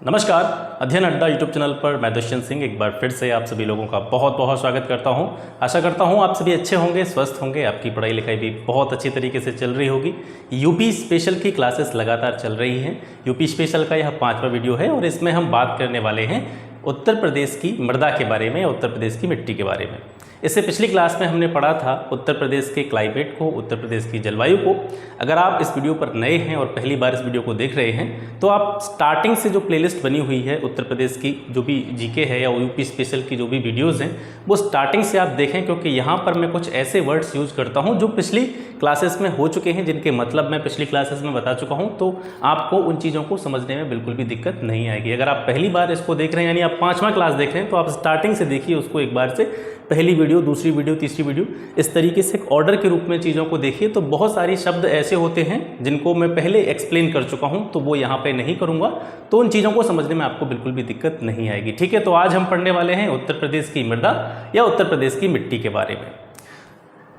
नमस्कार। अध्ययन अड्डा यूट्यूब चैनल पर मैं दुष्यंत सिंह एक बार फिर से आप सभी लोगों का बहुत बहुत स्वागत करता हूं। आशा करता हूं आप सभी अच्छे होंगे, स्वस्थ होंगे, आपकी पढ़ाई लिखाई भी बहुत अच्छी तरीके से चल रही होगी। यूपी स्पेशल की क्लासेस लगातार चल रही हैं। यूपी स्पेशल का यह 5वां वीडियो है और इसमें हम बात करने वाले हैं उत्तर प्रदेश की मृदा के बारे में, उत्तर प्रदेश की मिट्टी के बारे में। इससे पिछली क्लास में हमने पढ़ा था उत्तर प्रदेश के क्लाइमेट को, उत्तर प्रदेश की जलवायु को। अगर आप इस वीडियो पर नए हैं और पहली बार इस वीडियो को देख रहे हैं तो आप स्टार्टिंग से जो प्लेलिस्ट बनी हुई है उत्तर प्रदेश की जो भी जीके है या यूपी स्पेशल की जो भी वीडियोज़ हैं वो स्टार्टिंग से आप देखें, क्योंकि यहाँ पर मैं कुछ ऐसे वर्ड्स यूज़ करता हूँ जो पिछली क्लासेस में हो चुके हैं, जिनके मतलब मैं पिछली क्लासेस में बता चुका हूँ। तो आपको उन चीज़ों को समझने में बिल्कुल भी दिक्कत नहीं आएगी। अगर आप पहली बार इसको देख रहे हैं यानी आप 5वां क्लास देख रहे हैं तो आप स्टार्टिंग से देखिए उसको एक बार से, पहली वीडियो, दूसरी वीडियो, तीसरी वीडियो, इस तरीके से एक ऑर्डर के रूप में चीज़ों को देखिए। तो बहुत सारी शब्द ऐसे होते हैं जिनको मैं पहले एक्सप्लेन कर चुका हूं, तो वो यहाँ पे नहीं करूँगा, तो उन चीज़ों को समझने में आपको बिल्कुल भी दिक्कत नहीं आएगी। ठीक है, तो आज हम पढ़ने वाले हैं उत्तर प्रदेश की मृदा या उत्तर प्रदेश की मिट्टी के बारे में।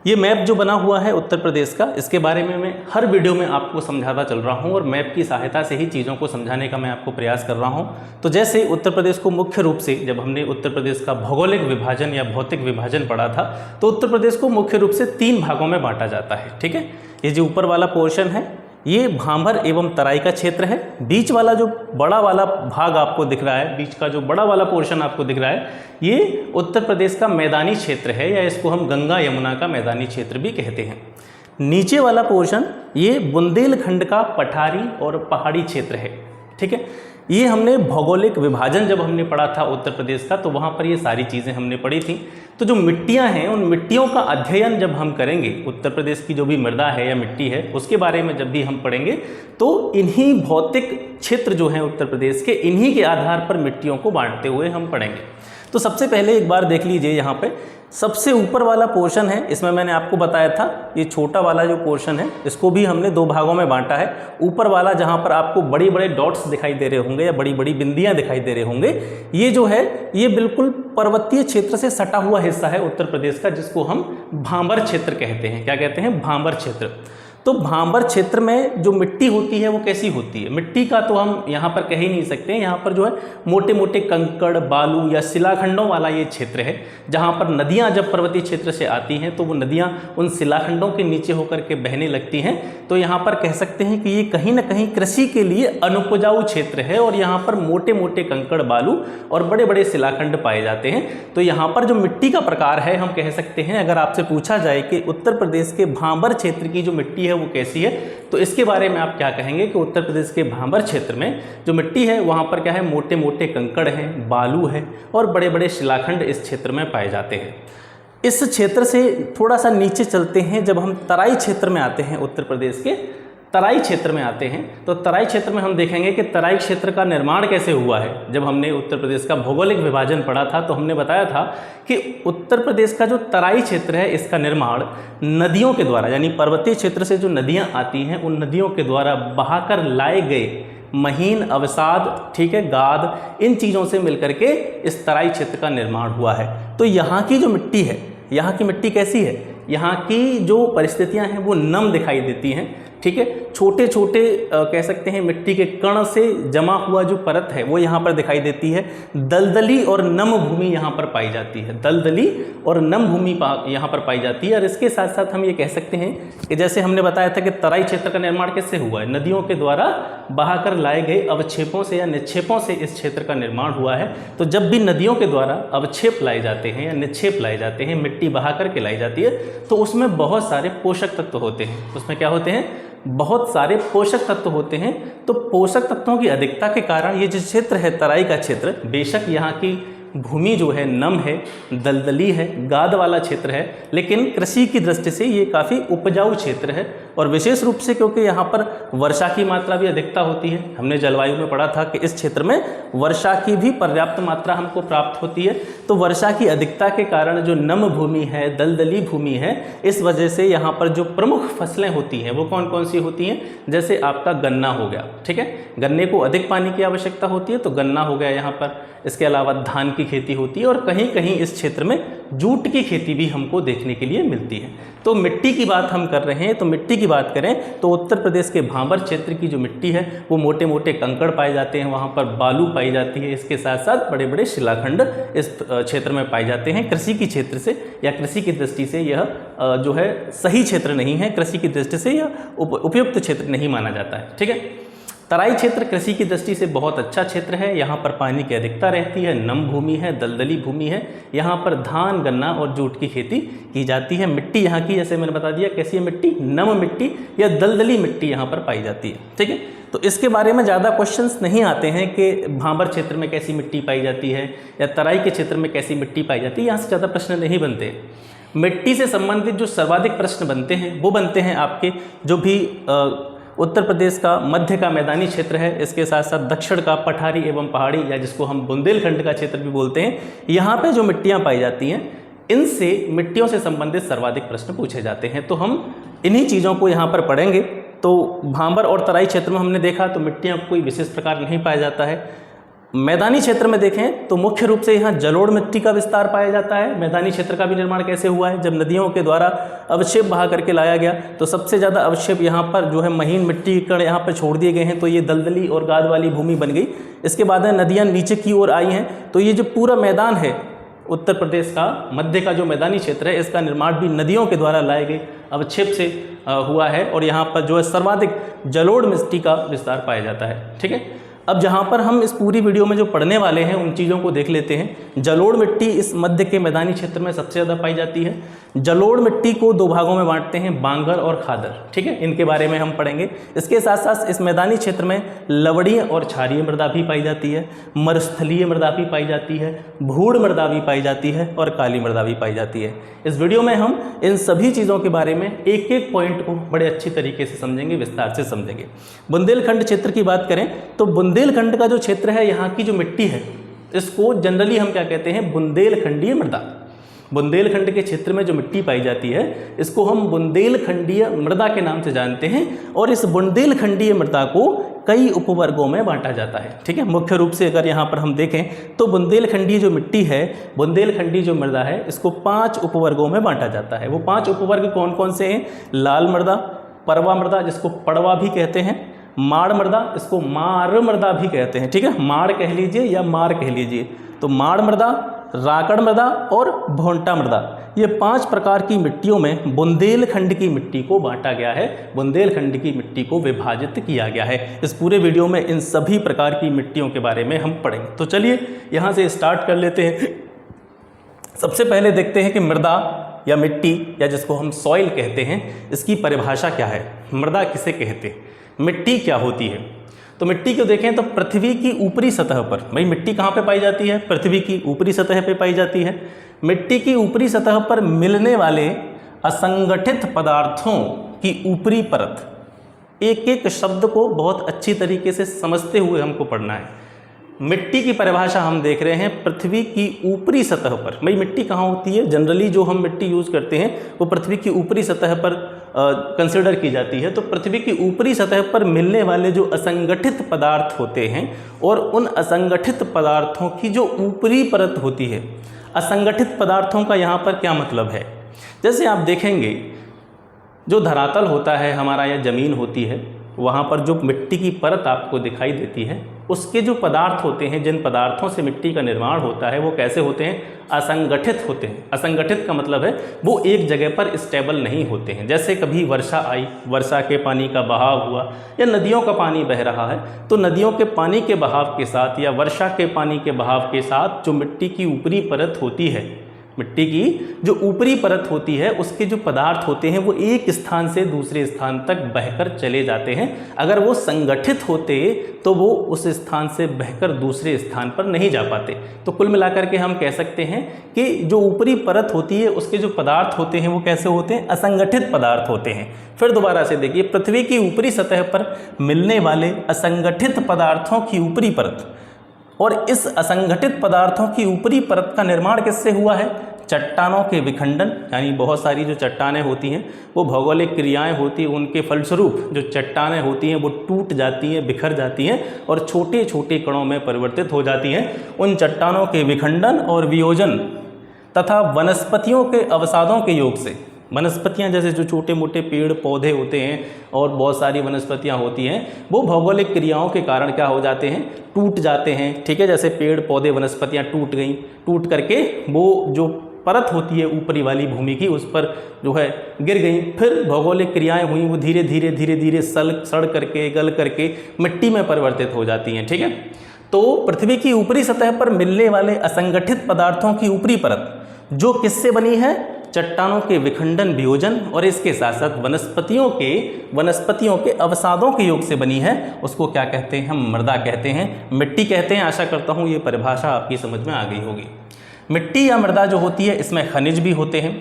ये मैप जो बना हुआ है उत्तर प्रदेश का, इसके बारे में मैं हर वीडियो में आपको समझाता चल रहा हूँ और मैप की सहायता से ही चीज़ों को समझाने का मैं आपको प्रयास कर रहा हूँ। तो जैसे उत्तर प्रदेश को मुख्य रूप से, जब हमने उत्तर प्रदेश का भौगोलिक विभाजन या भौतिक विभाजन पढ़ा था, तो उत्तर प्रदेश को मुख्य रूप से 3 भागों में बांटा जाता है। ठीक है, ये जो ऊपर वाला पोर्शन है ये भांबर एवं तराई का क्षेत्र है। बीच वाला जो बड़ा वाला भाग आपको दिख रहा है, बीच का जो बड़ा वाला पोर्शन आपको दिख रहा है, ये उत्तर प्रदेश का मैदानी क्षेत्र है, या इसको हम गंगा यमुना का मैदानी क्षेत्र भी कहते हैं। नीचे वाला पोर्शन ये बुंदेलखंड का पठारी और पहाड़ी क्षेत्र है। ठीक है, ये हमने भौगोलिक विभाजन जब हमने पढ़ा था उत्तर प्रदेश का, तो वहाँ पर ये सारी चीज़ें हमने पढ़ी थी। तो जो मिट्टियाँ हैं उन मिट्टियों का अध्ययन जब हम करेंगे, उत्तर प्रदेश की जो भी मृदा है या मिट्टी है उसके बारे में जब भी हम पढ़ेंगे, तो इन्हीं भौतिक क्षेत्र जो हैं उत्तर प्रदेश के, इन्हीं के आधार पर मिट्टियों को बांटते हुए हम पढ़ेंगे। तो सबसे पहले एक बार देख लीजिए, यहाँ पे सबसे ऊपर वाला पोर्शन है, इसमें मैंने आपको बताया था ये छोटा वाला जो पोर्शन है इसको भी हमने 2 भागों में बांटा है। ऊपर वाला जहाँ पर आपको बड़े बड़े डॉट्स दिखाई दे रहे होंगे या बड़ी बड़ी बिंदियाँ दिखाई दे रहे होंगे, ये जो है ये बिल्कुल पर्वतीय क्षेत्र से सटा हुआ हिस्सा है उत्तर प्रदेश का, जिसको हम भांबर क्षेत्र कहते हैं। क्या कहते हैं? भांबर क्षेत्र। तो भांबर क्षेत्र में जो मिट्टी होती है वो कैसी होती है? मिट्टी का तो हम यहाँ पर कह ही नहीं सकते। यहाँ पर जो है मोटे मोटे कंकड़, बालू या शिलाखंडों वाला ये क्षेत्र है, जहाँ पर नदियाँ जब पर्वतीय क्षेत्र से आती हैं तो वो नदियाँ उन शिलाखंडों के नीचे होकर के बहने लगती हैं। तो यहाँ पर कह सकते हैं कि ये कहीं ना कहीं कृषि के लिए अनुपजाऊ क्षेत्र है और यहाँ पर मोटे मोटे कंकड़, बालू और बड़े बड़े शिलाखंड पाए जाते हैं। तो यहाँ पर जो मिट्टी का प्रकार है, हम कह सकते हैं, अगर आपसे पूछा जाए कि उत्तर प्रदेश के भांबर क्षेत्र की जो मिट्टी वो कैसी है, तो इसके बारे में आप क्या कहेंगे कि उत्तर प्रदेश के भांबर क्षेत्र में जो मिट्टी है वहाँ पर क्या है, मोटे मोटे कंकड़ हैं, बालू है और बड़े बड़े शिलाखंड इस क्षेत्र में पाए जाते हैं। इस क्षेत्र से थोड़ा सा नीचे चलते हैं, जब हम तराई क्षेत्र में आते हैं, उत्तर प्रदेश के तराई क्षेत्र में आते हैं, तो तराई क्षेत्र में हम देखेंगे कि तराई क्षेत्र का निर्माण कैसे हुआ है। जब हमने उत्तर प्रदेश का भौगोलिक विभाजन पढ़ा था तो हमने बताया था कि उत्तर प्रदेश का जो तराई क्षेत्र है इसका निर्माण नदियों के द्वारा, यानी पर्वतीय क्षेत्र से जो नदियां आती हैं उन नदियों के द्वारा बहाकर लाए गए महीन अवसाद, ठीक है, गाद, इन चीज़ों से मिलकर के इस तराई क्षेत्र का निर्माण हुआ है। तो यहाँ की जो मिट्टी है, यहाँ की मिट्टी कैसी है? यहाँ की जो परिस्थितियाँ हैं वो नम दिखाई देती हैं। ठीक है, छोटे छोटे कह सकते हैं मिट्टी के कण से जमा हुआ जो परत है वो यहाँ पर दिखाई देती है। दलदली और नम भूमि यहाँ पर पाई जाती है, दलदली और नम भूमि यहाँ पर पाई जाती है। और इसके साथ साथ हम ये कह सकते हैं कि जैसे हमने बताया था कि तराई क्षेत्र का निर्माण किससे हुआ है? नदियों के द्वारा बहाकर लाए गए अवक्षेपों से या निक्षेपों से इस क्षेत्र का निर्माण हुआ है। तो जब भी नदियों के द्वारा अवक्षेप लाए जाते हैं या निक्षेप लाए जाते हैं, मिट्टी बहा करके लाई जाती है, तो उसमें बहुत सारे पोषक तत्व होते हैं। उसमें क्या होते हैं? बहुत सारे पोषक तत्व होते हैं। तो पोषक तत्वों की अधिकता के कारण ये जो क्षेत्र है तराई का क्षेत्र, बेशक यहाँ की भूमि जो है नम है, दलदली है, गाद वाला क्षेत्र है, लेकिन कृषि की दृष्टि से ये काफ़ी उपजाऊ क्षेत्र है। और विशेष रूप से क्योंकि यहाँ पर वर्षा की मात्रा भी अधिकता होती है। हमने जलवायु में पढ़ा था कि इस क्षेत्र में वर्षा की भी पर्याप्त मात्रा हमको प्राप्त होती है। तो वर्षा की अधिकता के कारण जो नम भूमि है, दलदली भूमि है, इस वजह से यहाँ पर जो प्रमुख फसलें होती हैं वो कौन कौन सी होती हैं? जैसे आपका गन्ना हो गया, ठीक है, गन्ने को अधिक पानी की आवश्यकता होती है तो गन्ना हो गया यहाँ पर। इसके अलावा धान की खेती होती है और कहीं कहीं इस क्षेत्र में जूट की खेती भी हमको देखने के लिए मिलती है। तो मिट्टी की बात हम कर रहे हैं, तो मिट्टी की बात करें तो उत्तर प्रदेश के भांबर क्षेत्र की जो मिट्टी है वो मोटे मोटे कंकड़ पाए जाते हैं, वहाँ पर बालू पाई जाती है, इसके साथ साथ बड़े बड़े शिलाखंड इस क्षेत्र में पाए जाते हैं। कृषि की क्षेत्र से या कृषि की दृष्टि से यह जो है सही क्षेत्र नहीं है, कृषि की दृष्टि से यह उपयुक्त क्षेत्र नहीं माना जाता है। ठीक है, तराई क्षेत्र कृषि की दृष्टि से बहुत अच्छा क्षेत्र है। यहाँ पर पानी की अधिकता रहती है, नम भूमि है, दलदली भूमि है, यहाँ पर धान, गन्ना और जूट की खेती की जाती है। मिट्टी यहाँ की जैसे मैंने बता दिया कैसी है मिट्टी, नम मिट्टी या दलदली मिट्टी यहाँ पर पाई जाती है। ठीक है, तो इसके बारे में ज़्यादा क्वेश्चंस नहीं आते हैं कि भांबर क्षेत्र में कैसी मिट्टी पाई जाती है या तराई के क्षेत्र में कैसी मिट्टी पाई जाती है, यहाँ से ज़्यादा प्रश्न नहीं बनते। मिट्टी से संबंधित जो सर्वाधिक प्रश्न बनते हैं वो बनते हैं आपके जो भी उत्तर प्रदेश का मध्य का मैदानी क्षेत्र है, इसके साथ साथ दक्षिण का पठारी एवं पहाड़ी या जिसको हम बुंदेलखंड का क्षेत्र भी बोलते हैं, यहाँ पे जो मिट्टियाँ पाई जाती हैं इनसे मिट्टियों से संबंधित सर्वाधिक प्रश्न पूछे जाते हैं। तो हम इन्हीं चीज़ों को यहाँ पर पढ़ेंगे। तो भांबर और तराई क्षेत्र में हमने देखा तो मिट्टियाँ कोई विशेष प्रकार नहीं पाया जाता है। मैदानी क्षेत्र में देखें तो मुख्य रूप से यहाँ जलोढ़ मिट्टी का विस्तार पाया जाता है। मैदानी क्षेत्र का भी निर्माण कैसे हुआ है, जब नदियों के द्वारा अवक्षेप बहा करके लाया गया तो सबसे ज़्यादा अवक्षेप यहाँ पर जो है महीन मिट्टी के कण यहाँ पर छोड़ दिए गए हैं, तो ये दलदली और गाद वाली भूमि बन गई। इसके बाद नदियाँ नीचे की ओर आई हैं, तो ये जो पूरा मैदान है उत्तर प्रदेश का मध्य का जो मैदानी क्षेत्र है इसका निर्माण भी नदियों के द्वारा लाए गए अवक्षेप से हुआ है और यहाँ पर जो है सर्वाधिक जलोढ़ मिट्टी का विस्तार पाया जाता है। ठीक है, अब जहाँ पर हम इस पूरी वीडियो में जो पढ़ने वाले हैं उन चीज़ों को देख लेते हैं। जलोढ़ मिट्टी इस मध्य के मैदानी क्षेत्र में सबसे ज़्यादा पाई जाती है। जलोढ़ मिट्टी को दो भागों में बांटते हैं, बांगर और खादर। ठीक है, इनके बारे में हम पढ़ेंगे। इसके साथ साथ इस मैदानी क्षेत्र में लवणीय और क्षारीय मृदा भी पाई जाती है, मरुस्थलीय मृदा भी पाई जाती है, भूड़ मृदा भी पाई जाती है और काली मृदा भी पाई जाती है। इस वीडियो में हम इन सभी चीज़ों के बारे में एक एक पॉइंट को बड़े अच्छी तरीके से समझेंगे, विस्तार से समझेंगे। बुंदेलखंड क्षेत्र की बात करें तो बुंदेलखंड का जो क्षेत्र है, यहाँ की जो मिट्टी है इसको जनरली हम क्या कहते हैं, बुंदेलखंडीय मृदा। बुंदेलखंड के क्षेत्र में जो मिट्टी पाई जाती है इसको हम बुंदेलखंडीय मृदा के नाम से जानते हैं और इस बुंदेलखंडीय मृदा को कई उपवर्गों में बांटा जाता है। ठीक है, मुख्य रूप से अगर यहाँ पर हम देखें तो बुंदेलखंडीय जो मिट्टी है, बुंदेलखंडी जो मृदा है इसको 5 उपवर्गों में बांटा जाता है। वो 5 उपवर्ग कौन कौन से हैं, लाल मृदा, परवा मृदा जिसको पड़वा भी कहते हैं, माड़ मृदा इसको मार मृदा भी कहते हैं। ठीक है, माड़ कह लीजिए या मार कह लीजिए। तो माड़ मृदा, राकड़ मृदा और भोंटा मृदा, ये 5 प्रकार की मिट्टियों में बुंदेलखंड की मिट्टी को बांटा गया है, बुंदेलखंड की मिट्टी को विभाजित किया गया है। इस पूरे वीडियो में इन सभी प्रकार की मिट्टियों के बारे में हम पढ़ेंगे। तो चलिए यहाँ से स्टार्ट कर लेते हैं। सबसे पहले देखते हैं कि मृदा या मिट्टी या जिसको हम सॉइल कहते हैं इसकी परिभाषा क्या है, मृदा किसे कहते हैं, मिट्टी क्या होती है। तो मिट्टी को देखें तो पृथ्वी की ऊपरी सतह पर, भाई मिट्टी कहाँ पे पाई जाती है, पृथ्वी की ऊपरी सतह पे पाई जाती है। मिट्टी की ऊपरी सतह पर मिलने वाले असंगठित पदार्थों की ऊपरी परत, एक एक शब्द को बहुत अच्छी तरीके से समझते हुए हमको पढ़ना है। मिट्टी की परिभाषा हम देख रहे हैं पृथ्वी की ऊपरी सतह पर। भाई मिट्टी कहाँ होती है, जनरली जो हम मिट्टी यूज़ करते हैं वो पृथ्वी की ऊपरी सतह पर कंसिडर की जाती है। तो पृथ्वी की ऊपरी सतह पर मिलने वाले जो असंगठित पदार्थ होते हैं और उन असंगठित पदार्थों की जो ऊपरी परत होती है, असंगठित पदार्थों का यहाँ पर क्या मतलब है, जैसे आप देखेंगे जो धरातल होता है हमारा या ज़मीन होती है, वहाँ पर जो मिट्टी की परत आपको दिखाई देती है उसके जो पदार्थ होते हैं, जिन पदार्थों से मिट्टी का निर्माण होता है वो कैसे होते हैं, असंगठित होते हैं। असंगठित का मतलब है वो एक जगह पर स्टेबल नहीं होते हैं। जैसे कभी वर्षा आई, वर्षा के पानी का बहाव हुआ या नदियों का पानी बह रहा है, तो नदियों के पानी के बहाव के साथ या वर्षा के पानी के बहाव के साथ जो मिट्टी की ऊपरी परत होती है, मिट्टी की जो ऊपरी परत होती है उसके जो पदार्थ होते हैं वो एक स्थान से दूसरे स्थान तक बहकर चले जाते हैं। अगर वो संगठित होते तो वो उस स्थान से बहकर दूसरे स्थान पर नहीं जा पाते। तो कुल मिलाकर के हम कह सकते हैं कि जो ऊपरी परत होती है उसके जो पदार्थ होते हैं वो कैसे होते हैं, असंगठित पदार्थ होते हैं। फिर दोबारा से देखिए, पृथ्वी की ऊपरी सतह पर मिलने वाले असंगठित पदार्थों की ऊपरी परत, और इस असंगठित पदार्थों की ऊपरी परत का निर्माण किससे हुआ है, चट्टानों के विखंडन, यानी बहुत सारी जो चट्टानें होती हैं वो भौगोलिक क्रियाएं होती हैं, उनके फलस्वरूप जो चट्टानें होती हैं वो टूट जाती हैं, बिखर जाती हैं और छोटे छोटे कणों में परिवर्तित हो जाती हैं। उन चट्टानों के विखंडन और वियोजन तथा वनस्पतियों के अवसादों के योग से वनस्पतियां जैसे जो छोटे मोटे पेड़ पौधे होते हैं और बहुत सारी वनस्पतियां होती हैं, वो भौगोलिक क्रियाओं के कारण क्या हो जाते हैं, टूट जाते हैं। ठीक है, जैसे पेड़ पौधे वनस्पतियां टूट गई, टूट करके वो जो परत होती है ऊपरी वाली भूमि की, उस पर जो है गिर गई, फिर भौगोलिक क्रियाएं हुई, वो धीरे धीरे धीरे धीरे सड़ करके गल करके मिट्टी में परिवर्तित हो जाती हैं। ठीक है, तो पृथ्वी की ऊपरी सतह पर मिलने वाले असंगठित पदार्थों की ऊपरी परत जो किससे बनी है, चट्टानों के विखंडन वियोजन और इसके साथ साथ वनस्पतियों के अवसादों के योग से बनी है, उसको क्या कहते हैं, हम मृदा कहते हैं, मिट्टी कहते हैं। आशा करता हूँ ये परिभाषा आपकी समझ में आ गई होगी। मिट्टी या मृदा जो होती है, इसमें खनिज भी होते हैं,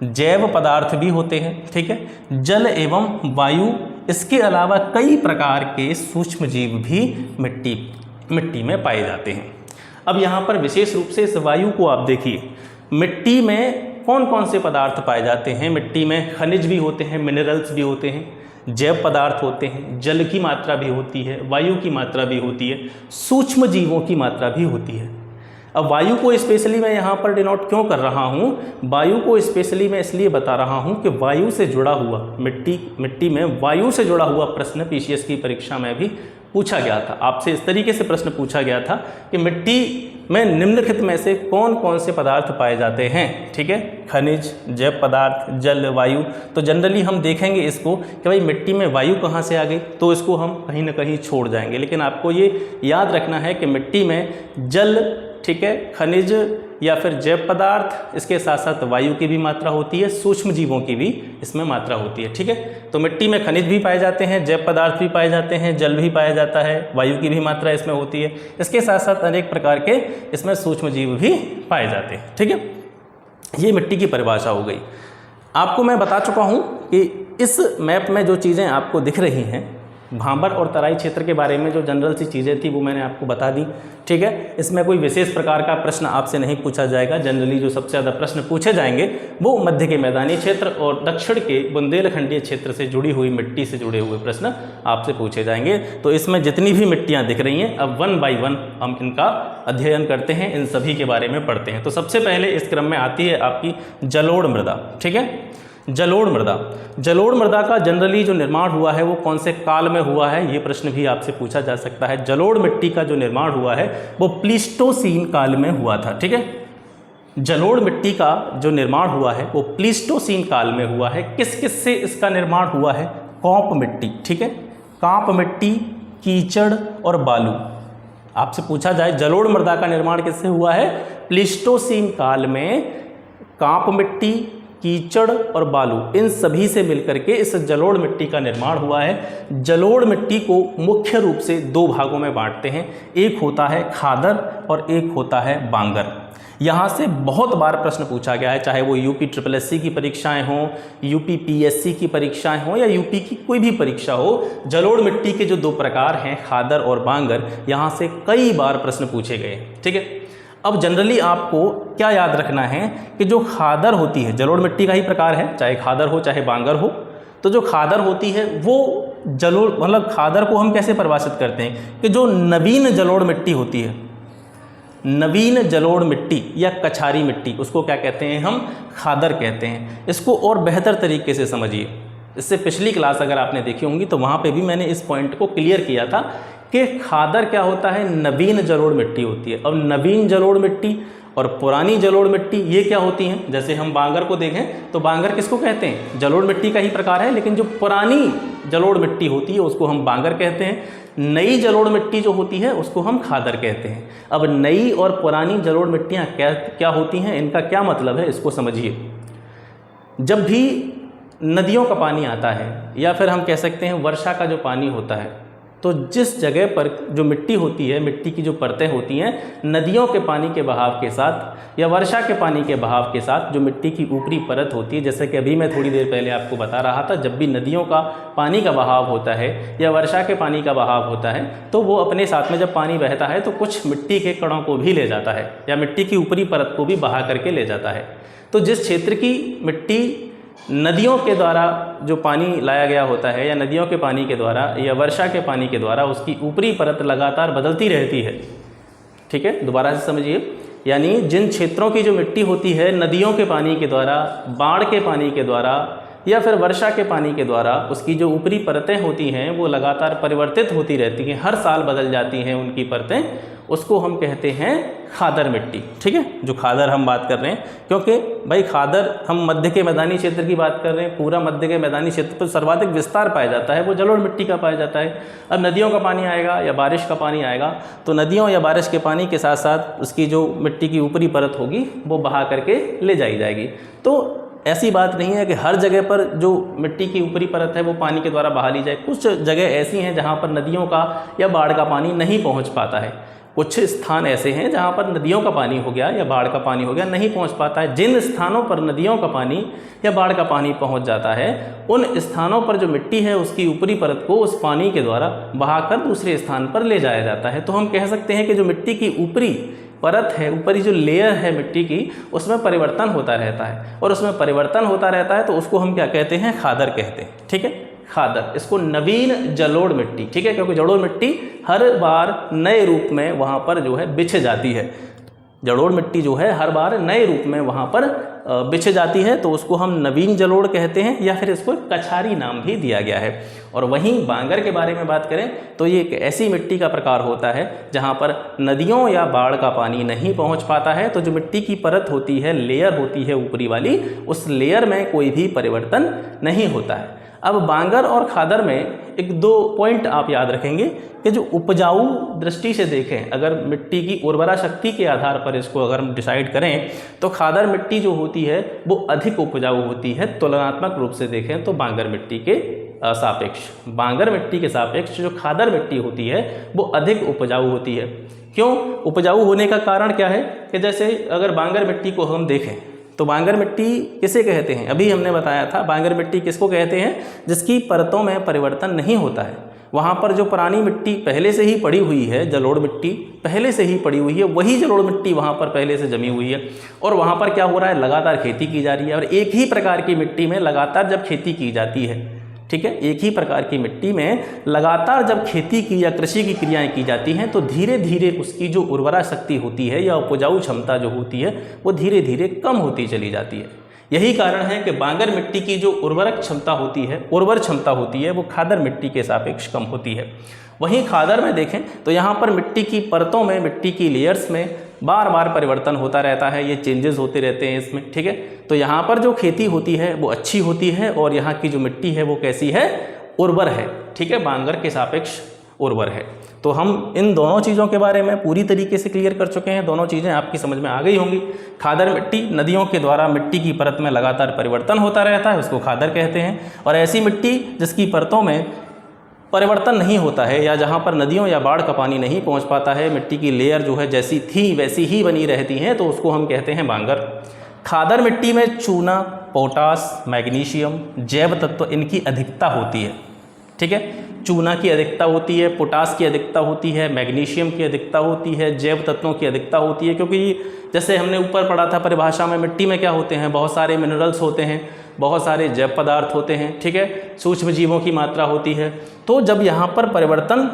जैव पदार्थ भी होते हैं। ठीक है, जल एवं वायु, इसके अलावा कई प्रकार के सूक्ष्म जीव भी मिट्टी में पाए जाते हैं। अब यहाँ पर विशेष रूप से इस वायु को आप देखिए, मिट्टी में कौन कौन से पदार्थ पाए जाते हैं। मिट्टी में खनिज भी होते हैं, मिनरल्स भी होते हैं, जैव पदार्थ होते हैं, जल की मात्रा भी होती है, वायु की मात्रा भी होती है, सूक्ष्म जीवों की मात्रा भी होती है। अब वायु को स्पेशली मैं यहाँ पर डिनोट क्यों कर रहा हूँ, वायु को स्पेशली मैं इसलिए बता रहा हूँ कि वायु से जुड़ा हुआ मिट्टी में वायु से जुड़ा हुआ प्रश्न पीसीएस की परीक्षा में भी पूछा गया था। आपसे इस तरीके से प्रश्न पूछा गया था कि मिट्टी में निम्नलिखित में से कौन कौन से पदार्थ पाए जाते हैं। ठीक है, खनिज, जैव पदार्थ, जल, वायु। तो जनरली हम देखेंगे इसको कि भाई मिट्टी में वायु कहाँ से आ गई, तो इसको हम कहीं ना कहीं छोड़ जाएंगे। लेकिन आपको ये याद रखना है कि मिट्टी में जल, ठीक है, खनिज या फिर जैव पदार्थ, इसके साथ साथ वायु की भी मात्रा होती है, सूक्ष्म जीवों की भी इसमें मात्रा होती है। ठीक है, तो मिट्टी में खनिज भी पाए जाते हैं, जैव पदार्थ भी पाए जाते हैं, जल भी पाया जाता है, वायु की भी मात्रा इसमें होती है, इसके साथ साथ अनेक प्रकार के इसमें सूक्ष्म जीव भी पाए जाते हैं। ठीक है, ये मिट्टी की परिभाषा हो गई। आपको मैं बता चुका हूँ कि इस मैप में जो चीज़ें आपको दिख रही हैं, भांबर और तराई क्षेत्र के बारे में जो जनरल सी चीज़ें थी वो मैंने आपको बता दी। ठीक है, इसमें कोई विशेष प्रकार का प्रश्न आपसे नहीं पूछा जाएगा। जनरली जो सबसे ज़्यादा प्रश्न पूछे जाएंगे वो मध्य के मैदानी क्षेत्र और दक्षिण के बुंदेलखंडीय क्षेत्र से जुड़ी हुई मिट्टी से जुड़े हुए प्रश्न आपसे पूछे जाएंगे। तो इसमें जितनी भी मिट्टियाँ दिख रही हैं, अब 1 बाय 1 हम इनका अध्ययन करते हैं, इन सभी के बारे में पढ़ते हैं। तो सबसे पहले इस क्रम में आती है आपकी जलोढ़ मृदा। ठीक है, जलोढ़ मृदा का जनरली जो निर्माण हुआ है वो कौन से काल में हुआ है, ये प्रश्न भी आपसे पूछा जा सकता है। जलोढ़ मिट्टी का जो निर्माण हुआ है वो प्लीस्टोसीन काल में हुआ था। ठीक है, जलोढ़ मिट्टी का जो निर्माण हुआ है वो प्लीस्टोसीन काल में हुआ है। किस किस से इसका निर्माण हुआ है, कांप मिट्टी। ठीक है, कांप मिट्टी, कीचड़ और बालू। आपसे पूछा जाए जलोढ़ मृदा का निर्माण किससे हुआ है, प्लीस्टोसीन काल में कांप मिट्टी, कीचड़ और बालू, इन सभी से मिलकर के इस जलोढ़ मिट्टी का निर्माण हुआ है। जलोढ़ मिट्टी को मुख्य रूप से 2 भागों में बांटते हैं, एक होता है खादर और एक होता है बांगर। यहाँ से बहुत बार प्रश्न पूछा गया है, चाहे वो यूपी SSSC की परीक्षाएं हों, यूपी PSC की परीक्षाएं हों या यूपी की कोई भी परीक्षा हो, जलोढ़ मिट्टी के जो 2 प्रकार हैं खादर और बांगर, यहाँ से कई बार प्रश्न पूछे गए। ठीक है, अब जनरली आपको क्या याद रखना है कि जो खादर होती है, जलोढ़ मिट्टी का ही प्रकार है, चाहे खादर हो चाहे बांगर हो, तो जो खादर होती है वो जलोढ़, मतलब खादर को हम कैसे परिभाषित करते हैं कि जो नवीन जलोढ़ मिट्टी होती है, नवीन जलोढ़ मिट्टी या कछारी मिट्टी, उसको क्या कहते हैं, हम खादर कहते हैं। इसको और बेहतर तरीके से समझिए, इससे पिछली क्लास अगर आपने देखी होंगी तो वहाँ पे भी मैंने इस पॉइंट को क्लियर किया था कि खादर क्या होता है, नवीन जलोढ़ मिट्टी होती है। अब नवीन जलोढ़ मिट्टी और पुरानी जलोढ़ मिट्टी ये क्या होती हैं, जैसे हम बांगर को देखें तो बांगर किसको कहते हैं, जलोढ़ मिट्टी का ही प्रकार है, लेकिन जो पुरानी जलोढ़ मिट्टी होती है उसको हम बांगर कहते हैं। नई जलोढ़ मिट्टी जो होती है उसको हम खादर कहते हैं। अब नई और पुरानी जलोढ़ मिट्टियाँ क्या होती हैं, इनका क्या मतलब है, इसको समझिए। जब भी नदियों का पानी आता है या फिर हम कह सकते हैं वर्षा का जो पानी होता है, तो जिस जगह पर जो मिट्टी होती है, मिट्टी की जो परतें होती हैं, नदियों के पानी के बहाव के साथ या वर्षा के पानी के बहाव के साथ जो मिट्टी की ऊपरी परत होती है, जैसे कि अभी मैं थोड़ी देर पहले आपको बता रहा था, जब भी नदियों का पानी का बहाव होता है या वर्षा के पानी का बहाव होता है तो वो अपने साथ में जब पानी बहता है तो कुछ मिट्टी के कणों को भी ले जाता है या मिट्टी की ऊपरी परत को भी बहा करके ले जाता है। तो जिस क्षेत्र की मिट्टी नदियों के द्वारा जो पानी लाया गया होता है या नदियों के पानी के द्वारा या वर्षा के पानी के द्वारा उसकी ऊपरी परत लगातार बदलती रहती है। ठीक है, दोबारा से समझिए, यानी जिन क्षेत्रों की जो मिट्टी होती है नदियों के पानी के द्वारा, बाढ़ के पानी के द्वारा या फिर वर्षा के पानी के द्वारा उसकी जो ऊपरी परतें होती हैं वो लगातार परिवर्तित होती रहती हैं, हर साल बदल जाती हैं उनकी परतें, उसको हम कहते हैं खादर मिट्टी। ठीक है, जो खादर हम बात कर रहे हैं, क्योंकि भाई खादर हम मध्य के मैदानी क्षेत्र की बात कर रहे हैं, पूरा मध्य के मैदानी क्षेत्र पर सर्वाधिक विस्तार पाया जाता है वो जलोढ़ मिट्टी का पाया जाता है। अब नदियों का पानी आएगा या बारिश का पानी आएगा तो नदियों या बारिश के पानी के साथ साथ उसकी जो मिट्टी की ऊपरी परत होगी वो बहा करके ले जाई जाएगी। तो ऐसी बात नहीं है कि हर जगह पर जो मिट्टी की ऊपरी परत है वो पानी के द्वारा बहा ली जाए। कुछ जगह ऐसी हैं जहाँ पर नदियों का या बाढ़ का पानी नहीं पहुँच पाता है, कुछ स्थान ऐसे हैं जहाँ पर नदियों का पानी हो गया या बाढ़ का पानी हो गया नहीं पहुँच पाता है। जिन स्थानों पर नदियों का पानी या बाढ़ का पानी पहुँच जाता है उन स्थानों पर जो मिट्टी है उसकी ऊपरी परत को उस पानी के द्वारा बहाकर दूसरे स्थान पर ले जाया जाता है। तो हम कह सकते हैं कि जो मिट्टी की ऊपरी परत है, ऊपरी जो लेयर है मिट्टी की, उसमें परिवर्तन होता रहता है और उसमें परिवर्तन होता रहता है तो उसको हम क्या कहते हैं, खादर कहते हैं। ठीक है, खादर, इसको नवीन जलोढ़ मिट्टी, ठीक है, क्योंकि जलोढ़ मिट्टी हर बार नए रूप में वहाँ पर जो है बिछ जाती है। जलोढ़ मिट्टी जो है हर बार नए रूप में वहाँ पर बिछ जाती है तो उसको हम नवीन जलोढ़ कहते हैं या फिर इसको कछारी नाम भी दिया गया है। और वहीं बांगर के बारे में बात करें तो ये एक ऐसी मिट्टी का प्रकार होता है जहाँ पर नदियों या बाढ़ का पानी नहीं पहुँच पाता है, तो जो मिट्टी की परत होती है, लेयर होती है ऊपरी वाली, उस लेयर में कोई भी परिवर्तन नहीं होता है। अब बांगर और खादर में एक दो पॉइंट आप याद रखेंगे कि जो उपजाऊ दृष्टि से देखें, अगर मिट्टी की उर्वरा शक्ति के आधार पर इसको अगर हम डिसाइड करें तो खादर मिट्टी जो होती है वो अधिक उपजाऊ होती है तुलनात्मक रूप से देखें तो बांगर मिट्टी के सापेक्ष। बांगर मिट्टी के सापेक्ष जो खादर मिट्टी होती है वो अधिक उपजाऊ होती है। क्यों उपजाऊ होने का कारण क्या है कि जैसे अगर बांगर मिट्टी को हम देखें तो बांगर मिट्टी किसे कहते हैं, अभी हमने बताया था बांगर मिट्टी किसको कहते हैं, जिसकी परतों में परिवर्तन नहीं होता है। वहाँ पर जो पुरानी मिट्टी पहले से ही पड़ी हुई है, जलोढ़ मिट्टी पहले से ही पड़ी हुई है, वही जलोढ़ मिट्टी वहाँ पर पहले से जमी हुई है और वहाँ पर क्या हो रहा है, लगातार खेती की जा रही है। और एक ही प्रकार की मिट्टी में लगातार जब खेती की जाती है, ठीक है, एक ही प्रकार की मिट्टी में लगातार जब खेती की या कृषि की क्रियाएं की जाती हैं तो धीरे धीरे उसकी जो उर्वरा शक्ति होती है या उपजाऊ क्षमता जो होती है वो धीरे धीरे कम होती चली जाती है। यही कारण है कि बांगर मिट्टी की जो उर्वरक क्षमता होती है, उर्वर क्षमता होती है, वो खादर मिट्टी के सापेक्ष कम होती है। वहीं खादर में देखें तो यहाँ पर मिट्टी की परतों में, मिट्टी की लेयर्स में बार बार परिवर्तन होता रहता है, ये चेंजेस होते रहते हैं इसमें। ठीक है, तो यहाँ पर जो खेती होती है वो अच्छी होती है और यहाँ की जो मिट्टी है वो कैसी है, उर्वर है। ठीक है, बांगर के सापेक्ष उर्वर है। तो हम इन दोनों चीज़ों के बारे में पूरी तरीके से क्लियर कर चुके हैं, दोनों चीज़ें आपकी समझ में आ गई होंगी। खादर मिट्टी, नदियों के द्वारा मिट्टी की परत में लगातार परिवर्तन होता रहता है, उसको खादर कहते हैं। और ऐसी मिट्टी जिसकी परतों में परिवर्तन नहीं होता है या जहाँ पर नदियों या बाढ़ का पानी नहीं पहुँच पाता है, मिट्टी की लेयर जो है जैसी थी वैसी ही बनी रहती हैं, तो उसको हम कहते हैं बांगर। खादर मिट्टी में चूना, पोटास, मैग्नीशियम, जैव तत्व इनकी अधिकता होती है। ठीक है, चूना की अधिकता होती है, पोटास की अधिकता होती है, मैग्नीशियम की अधिकता होती है, जैव तत्वों की अधिकता होती है। क्योंकि जैसे हमने ऊपर पढ़ा था परिभाषा में, मिट्टी में क्या होते हैं, बहुत सारे मिनरल्स होते हैं, बहुत सारे जैव पदार्थ होते हैं। ठीक है, सूक्ष्म जीवों की मात्रा होती है। तो जब यहाँ पर परिवर्तन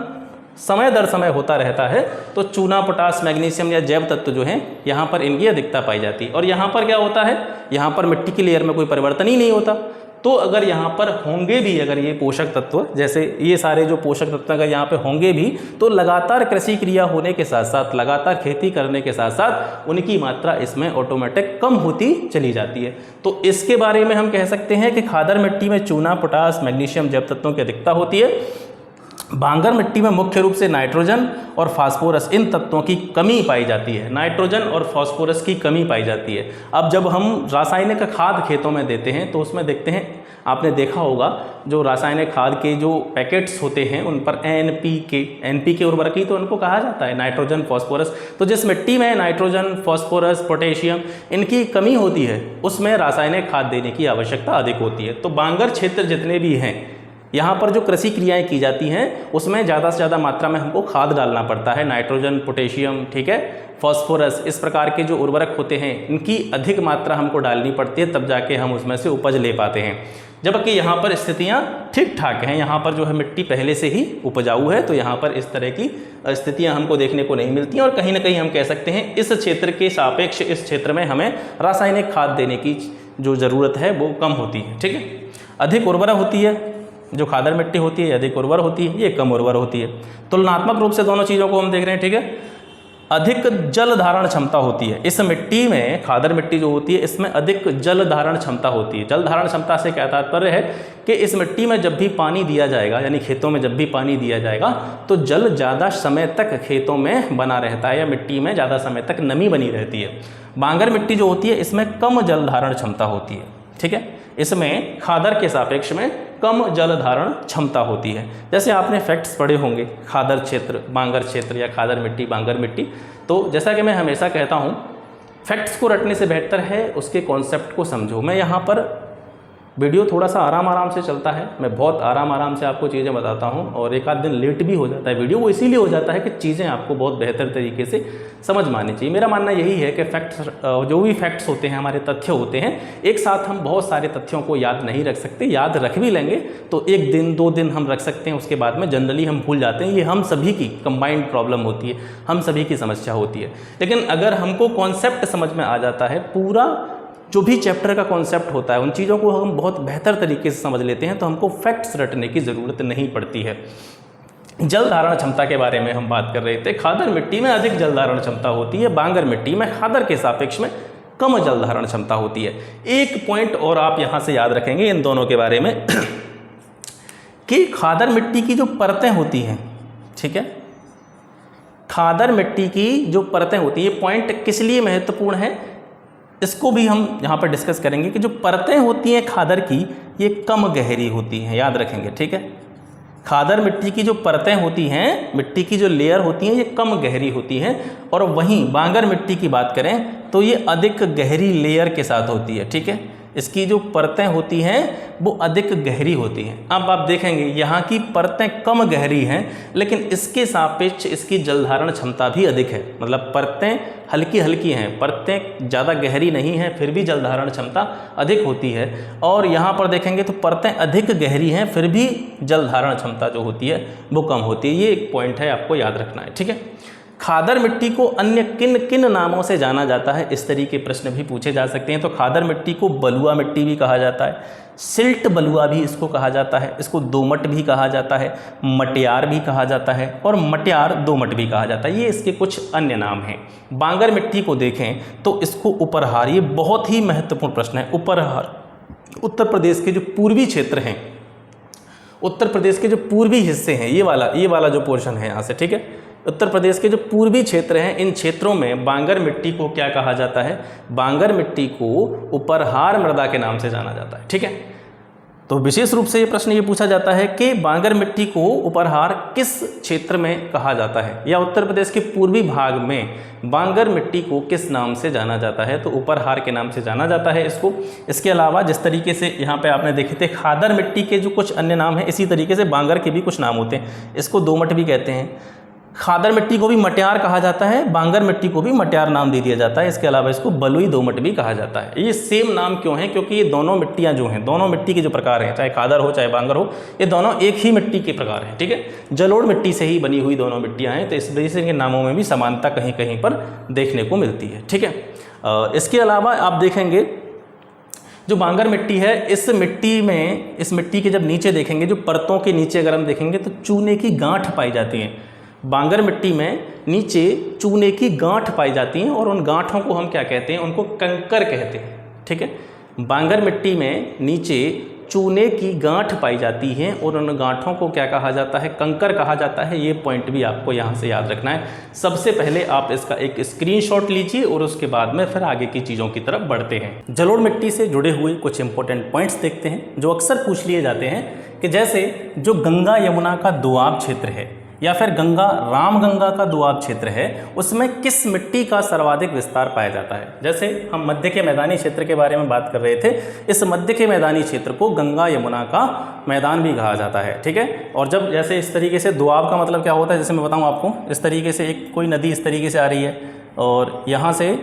समय दर समय होता रहता है तो चूना, पोटास, मैग्नीशियम या जैव तत्व जो हैं यहाँ पर इनकी अधिकता पाई जाती है। और यहाँ पर क्या होता है, यहाँ पर मिट्टी की लेयर में कोई परिवर्तन ही नहीं होता। तो अगर यहाँ पर होंगे भी, अगर ये पोषक तत्व, जैसे ये सारे जो पोषक तत्व अगर यहाँ पे होंगे भी, तो लगातार कृषि क्रिया होने के साथ साथ, लगातार खेती करने के साथ साथ उनकी मात्रा इसमें ऑटोमेटिक कम होती चली जाती है। तो इसके बारे में हम कह सकते हैं कि खादर मिट्टी में चूना, पोटास, मैग्नीशियम, जैव तत्वों की अधिकता होती है। बांगर मिट्टी में मुख्य रूप से नाइट्रोजन और फास्फोरस, इन तत्वों की कमी पाई जाती है। नाइट्रोजन और फास्फोरस की कमी पाई जाती है। अब जब हम रासायनिक खाद खेतों में देते हैं तो उसमें देखते हैं, आपने देखा होगा जो रासायनिक खाद के जो पैकेट्स होते हैं उन पर एनपीके उर्वरक ही तो उनको कहा जाता है, नाइट्रोजन, फास्फोरस। तो जिस मिट्टी में नाइट्रोजन, फास्फोरस, पोटेशियम इनकी कमी होती है उसमें रासायनिक खाद देने की आवश्यकता अधिक होती है। तो बांगर क्षेत्र जितने भी हैं, यहाँ पर जो कृषि क्रियाएं की जाती हैं उसमें ज़्यादा से ज़्यादा मात्रा में हमको खाद डालना पड़ता है, नाइट्रोजन, पोटेशियम, ठीक है, फास्फोरस, इस प्रकार के जो उर्वरक होते हैं इनकी अधिक मात्रा हमको डालनी पड़ती है, तब जाके हम उसमें से उपज ले पाते हैं। जबकि यहाँ पर स्थितियाँ ठीक ठाक हैं, यहाँ पर जो है मिट्टी पहले से ही उपजाऊ है, तो यहाँ पर इस तरह की स्थितियाँ हमको देखने को नहीं मिलती हैं। और कहीं ना कहीं हम कह सकते हैं इस क्षेत्र के सापेक्ष इस क्षेत्र में हमें रासायनिक खाद देने की जो ज़रूरत है वो कम होती है। ठीक है, अधिक उर्वरा होती है, जो खादर मिट्टी होती है अधिक उर्वर होती है, ये कम उर्वर होती है। तुलनात्मक रूप से दोनों चीज़ों को हम देख रहे हैं। ठीक है, अधिक जल धारण क्षमता होती है इस मिट्टी में, खादर मिट्टी जो होती है इसमें अधिक जल धारण क्षमता होती है। जल धारण क्षमता से क्या तात्पर्य है कि इस मिट्टी में जब भी पानी दिया जाएगा, यानी खेतों में जब भी पानी दिया जाएगा तो जल ज़्यादा समय तक खेतों में बना रहता है या मिट्टी में ज़्यादा समय तक नमी बनी रहती है। बांगर मिट्टी जो होती है इसमें कम जल धारण क्षमता होती है। ठीक है, इसमें खादर के सापेक्ष में कम जल धारण क्षमता होती है। जैसे आपने फैक्ट्स पढ़े होंगे, खादर क्षेत्र बांगर क्षेत्र या खादर मिट्टी बांगर मिट्टी, तो जैसा कि मैं हमेशा कहता हूँ फैक्ट्स को रटने से बेहतर है उसके कॉन्सेप्ट को समझो। मैं यहाँ पर वीडियो थोड़ा सा आराम से चलता है, मैं बहुत आराम से आपको चीज़ें बताता हूँ और एक आध दिन लेट भी हो जाता है वीडियो, वो इसीलिए हो जाता है कि चीज़ें आपको बहुत बेहतर तरीके से समझ में आनी चाहिए। मेरा मानना यही है कि फैक्ट्स जो भी फैक्ट्स होते हैं, हमारे तथ्य होते हैं, एक साथ हम बहुत सारे तथ्यों को याद नहीं रख सकते। याद रख भी लेंगे तो 1 दिन 2 दिन हम रख सकते हैं, उसके बाद में जनरली हम भूल जाते हैं। ये हम सभी की कंबाइंड प्रॉब्लम होती है, हम सभी की समस्या होती है। लेकिन अगर हमको कॉन्सेप्ट समझ में आ जाता है, पूरा जो भी चैप्टर का कॉन्सेप्ट होता है उन चीज़ों को हम बहुत बेहतर तरीके से समझ लेते हैं, तो हमको फैक्ट्स रटने की ज़रूरत नहीं पड़ती है। जल धारण क्षमता के बारे में हम बात कर रहे थे। खादर मिट्टी में अधिक जल धारण क्षमता होती है, बांगर मिट्टी में खादर के सापेक्ष में कम जल धारण क्षमता होती है। एक पॉइंट और आप यहाँ से याद रखेंगे इन दोनों के बारे में कि खादर मिट्टी की जो परतें होती हैं, ठीक है, खादर मिट्टी की जो परतें होती हैं, ये पॉइंट किस लिए महत्वपूर्ण है इसको भी हम यहाँ पर डिस्कस करेंगे कि जो परतें होती हैं खादर की ये कम गहरी होती हैं, याद रखेंगे। ठीक है, खादर मिट्टी की जो परतें होती हैं, मिट्टी की जो लेयर होती हैं, ये कम गहरी होती हैं। और वहीं बांगर मिट्टी की बात करें तो ये अधिक गहरी लेयर के साथ होती है। ठीक है, इसकी जो परतें होती हैं वो अधिक गहरी होती हैं। अब आप देखेंगे यहाँ की परतें कम गहरी हैं, लेकिन इसके सापेक्ष इसकी जलधारण क्षमता भी अधिक है। मतलब परतें हल्की हल्की हैं, परतें ज़्यादा गहरी नहीं हैं, फिर भी जलधारण क्षमता अधिक होती है। और यहाँ पर देखेंगे तो परतें अधिक गहरी हैं, फिर भी जलधारण क्षमता जो होती है वो कम होती है। ये एक पॉइंट है, आपको याद रखना है। ठीक है, खादर मिट्टी को अन्य किन किन नामों से जाना जाता है, इस तरीके के प्रश्न भी पूछे जा सकते हैं। तो खादर मिट्टी को बलुआ मिट्टी भी कहा जाता है, सिल्ट बलुआ भी इसको कहा जाता है, इसको दोमट भी कहा जाता है, मटियार भी कहा जाता है और मटियार दोमट भी कहा जाता है। ये इसके कुछ अन्य नाम हैं। बांगर मिट्टी को देखें तो इसको उपरहार, ये बहुत ही महत्वपूर्ण प्रश्न है। उपरहार उत्तर प्रदेश के जो पूर्वी क्षेत्र हैं, उत्तर प्रदेश के जो पूर्वी हिस्से हैं, ये वाला जो पोर्शन है यहाँ से, ठीक है, उत्तर प्रदेश के जो पूर्वी क्षेत्र हैं, इन क्षेत्रों में बांगर मिट्टी को क्या कहा जाता है? बांगर मिट्टी को उपरहार मृदा के नाम से जाना जाता है। ठीक है, तो विशेष रूप से ये प्रश्न ये पूछा जाता है कि बांगर मिट्टी को उपरहार किस क्षेत्र में कहा जाता है, या उत्तर प्रदेश के पूर्वी भाग में बांगर मिट्टी को किस नाम से जाना जाता है? तो उपरहार के नाम से जाना जाता है इसको। इसके अलावा जिस तरीके से यहाँ पे आपने देखे थे खादर मिट्टी के जो कुछ अन्य नाम हैं, इसी तरीके से बांगर के भी कुछ नाम होते हैं। इसको दोमट भी कहते हैं, खादर मिट्टी को भी मटियार कहा जाता है, बांगर मिट्टी को भी मटियार नाम दे दिया जाता है। इसके अलावा इसको बलुई दोमट भी कहा जाता है। ये सेम नाम क्यों है? क्योंकि ये दोनों मिट्टियाँ जो हैं, दोनों मिट्टी के जो प्रकार हैं, चाहे खादर हो चाहे बांगर हो, ये दोनों एक ही मिट्टी के प्रकार हैं। ठीक है, जलोढ़ मिट्टी से ही बनी हुई दोनों मिट्टियाँ हैं, तो इस वजह से इनके नामों में भी समानता कहीं कहीं पर देखने को मिलती है। ठीक है, इसके अलावा आप देखेंगे जो बांगर मिट्टी है, इस मिट्टी में, इस मिट्टी के जब नीचे देखेंगे, जो परतों के नीचे अगर हम देखेंगे तो चूने की गांठ पाई जाती है। बांगर मिट्टी में नीचे चूने की गांठ पाई जाती हैं और उन गांठों को हम क्या कहते हैं? उनको कंकर कहते हैं। ठीक है, बांगर मिट्टी में नीचे चूने की गांठ पाई जाती हैं और उन गांठों को क्या कहा जाता है? कंकर कहा जाता है। ये पॉइंट भी आपको यहाँ से याद रखना है। सबसे पहले आप इसका एक स्क्रीनशॉट लीजिए और उसके बाद में फिर आगे की चीज़ों की तरफ बढ़ते हैं। जलोढ़ मिट्टी से जुड़े हुए कुछ इंपॉर्टेंट पॉइंट्स देखते हैं जो अक्सर पूछ लिए जाते हैं कि जैसे जो गंगा यमुना का दोआब क्षेत्र है या फिर गंगा रामगंगा का दोआब क्षेत्र है, उसमें किस मिट्टी का सर्वाधिक विस्तार पाया जाता है? जैसे हम मध्य के मैदानी क्षेत्र के बारे में बात कर रहे थे, इस मध्य के मैदानी क्षेत्र को गंगा यमुना का मैदान भी कहा जाता है। ठीक है, और जब जैसे इस तरीके से दोआब का मतलब क्या होता है, जैसे मैं बताऊँ आपको, इस तरीके से एक कोई नदी इस तरीके से आ रही है और यहाँ से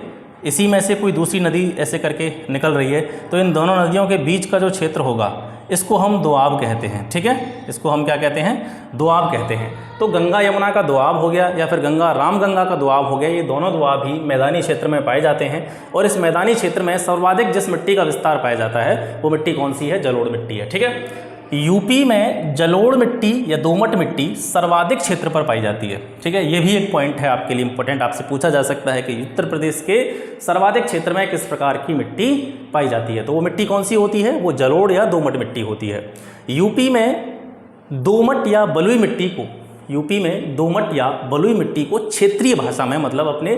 इसी में से कोई दूसरी नदी ऐसे करके निकल रही है, तो इन दोनों नदियों के बीच का जो क्षेत्र होगा, इसको हम दोआब कहते हैं। ठीक है, इसको हम क्या कहते हैं? दोआब कहते हैं। तो गंगा यमुना का दोआब हो गया या फिर गंगा रामगंगा का दोआब हो गया, ये दोनों दोआब ही मैदानी क्षेत्र में पाए जाते हैं। और इस मैदानी क्षेत्र में सर्वाधिक जिस मिट्टी का विस्तार पाया जाता है वो मिट्टी कौन सी है? जलोढ़ मिट्टी है। ठीक है, यूपी में जलोढ़ मिट्टी या दोमट मिट्टी सर्वाधिक क्षेत्र पर पाई जाती है। ठीक है, ये भी एक पॉइंट है आपके लिए इंपॉर्टेंट, आपसे पूछा जा सकता है कि उत्तर प्रदेश के सर्वाधिक क्षेत्र में किस प्रकार की मिट्टी पाई जाती है। तो वो मिट्टी कौन सी होती है? वो जलोढ़ या दोमट मिट्टी होती है। यूपी में दोमट या बलुई मिट्टी को क्षेत्रीय भाषा में, मतलब अपने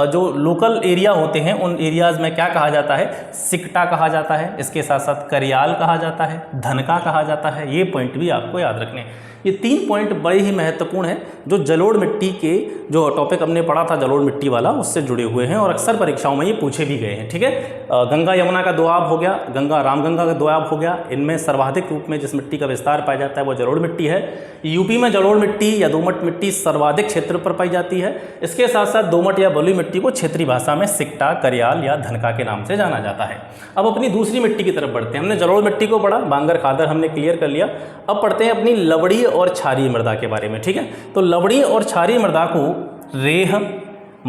जो लोकल एरिया होते हैं उन एरियाज़ में क्या कहा जाता है? सिकटा कहा जाता है। इसके साथ साथ करियाल कहा जाता है, धनका कहा जाता है। ये पॉइंट भी आपको याद रखने। ये 3 पॉइंट बड़े ही महत्वपूर्ण हैं जो जलोढ़ मिट्टी के जो टॉपिक हमने पढ़ा था जलोढ़ मिट्टी वाला, उससे जुड़े हुए हैं और अक्सर परीक्षाओं में ये पूछे भी गए हैं। ठीक है, गंगा यमुना का दोआब हो गया, गंगा रामगंगा का दोआब हो गया। इनमें सर्वाधिक रूप में जिस मिट्टी का विस्तार पाया जाता है वो जलोढ़ मिट्टी है। यूपी में जलोढ़ मिट्टी या दोमट मिट्टी सर्वाधिक क्षेत्र पर पाई जाती है। इसके साथ साथ दोमट या बलुई मिट्टी को क्षेत्रीय भाषा में सिकटा, करियाल या धनका के नाम से जाना जाता है। अब अपनी दूसरी मिट्टी की तरफ बढ़ते हैं। हमने जलोढ़ मिट्टी को पढ़ा, बांगर खादर हमने क्लियर कर लिया। अब पढ़ते हैं अपनी लवड़ी और क्षारीय मृदा के बारे में। ठीक है, तो लवड़ी और क्षारीय मृदा को रेह,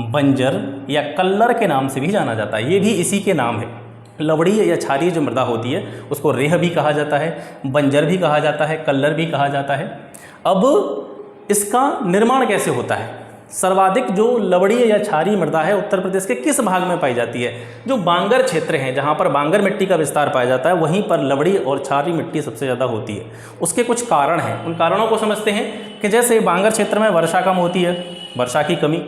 बंजर या कल्लर के नाम से भी जाना जाता है। ये भी इसी के नाम है। लवड़ी या क्षारीय जो मृदा होती है उसको रेह भी कहा जाता है, बंजर भी कहा जाता है, कल्लर भी कहा जाता है। अब इसका निर्माण कैसे होता है? सर्वाधिक जो लवड़ी या क्षारीय मृदा है उत्तर प्रदेश के किस भाग में पाई जाती है? जो बांगर क्षेत्र हैं, जहाँ पर बांगर मिट्टी का विस्तार पाया जाता है, वहीं पर लवड़ी और क्षारीय मिट्टी सबसे ज़्यादा होती है। उसके कुछ कारण हैं, उन कारणों को समझते हैं कि जैसे बांगर क्षेत्र में वर्षा कम होती है, वर्षा की कमी।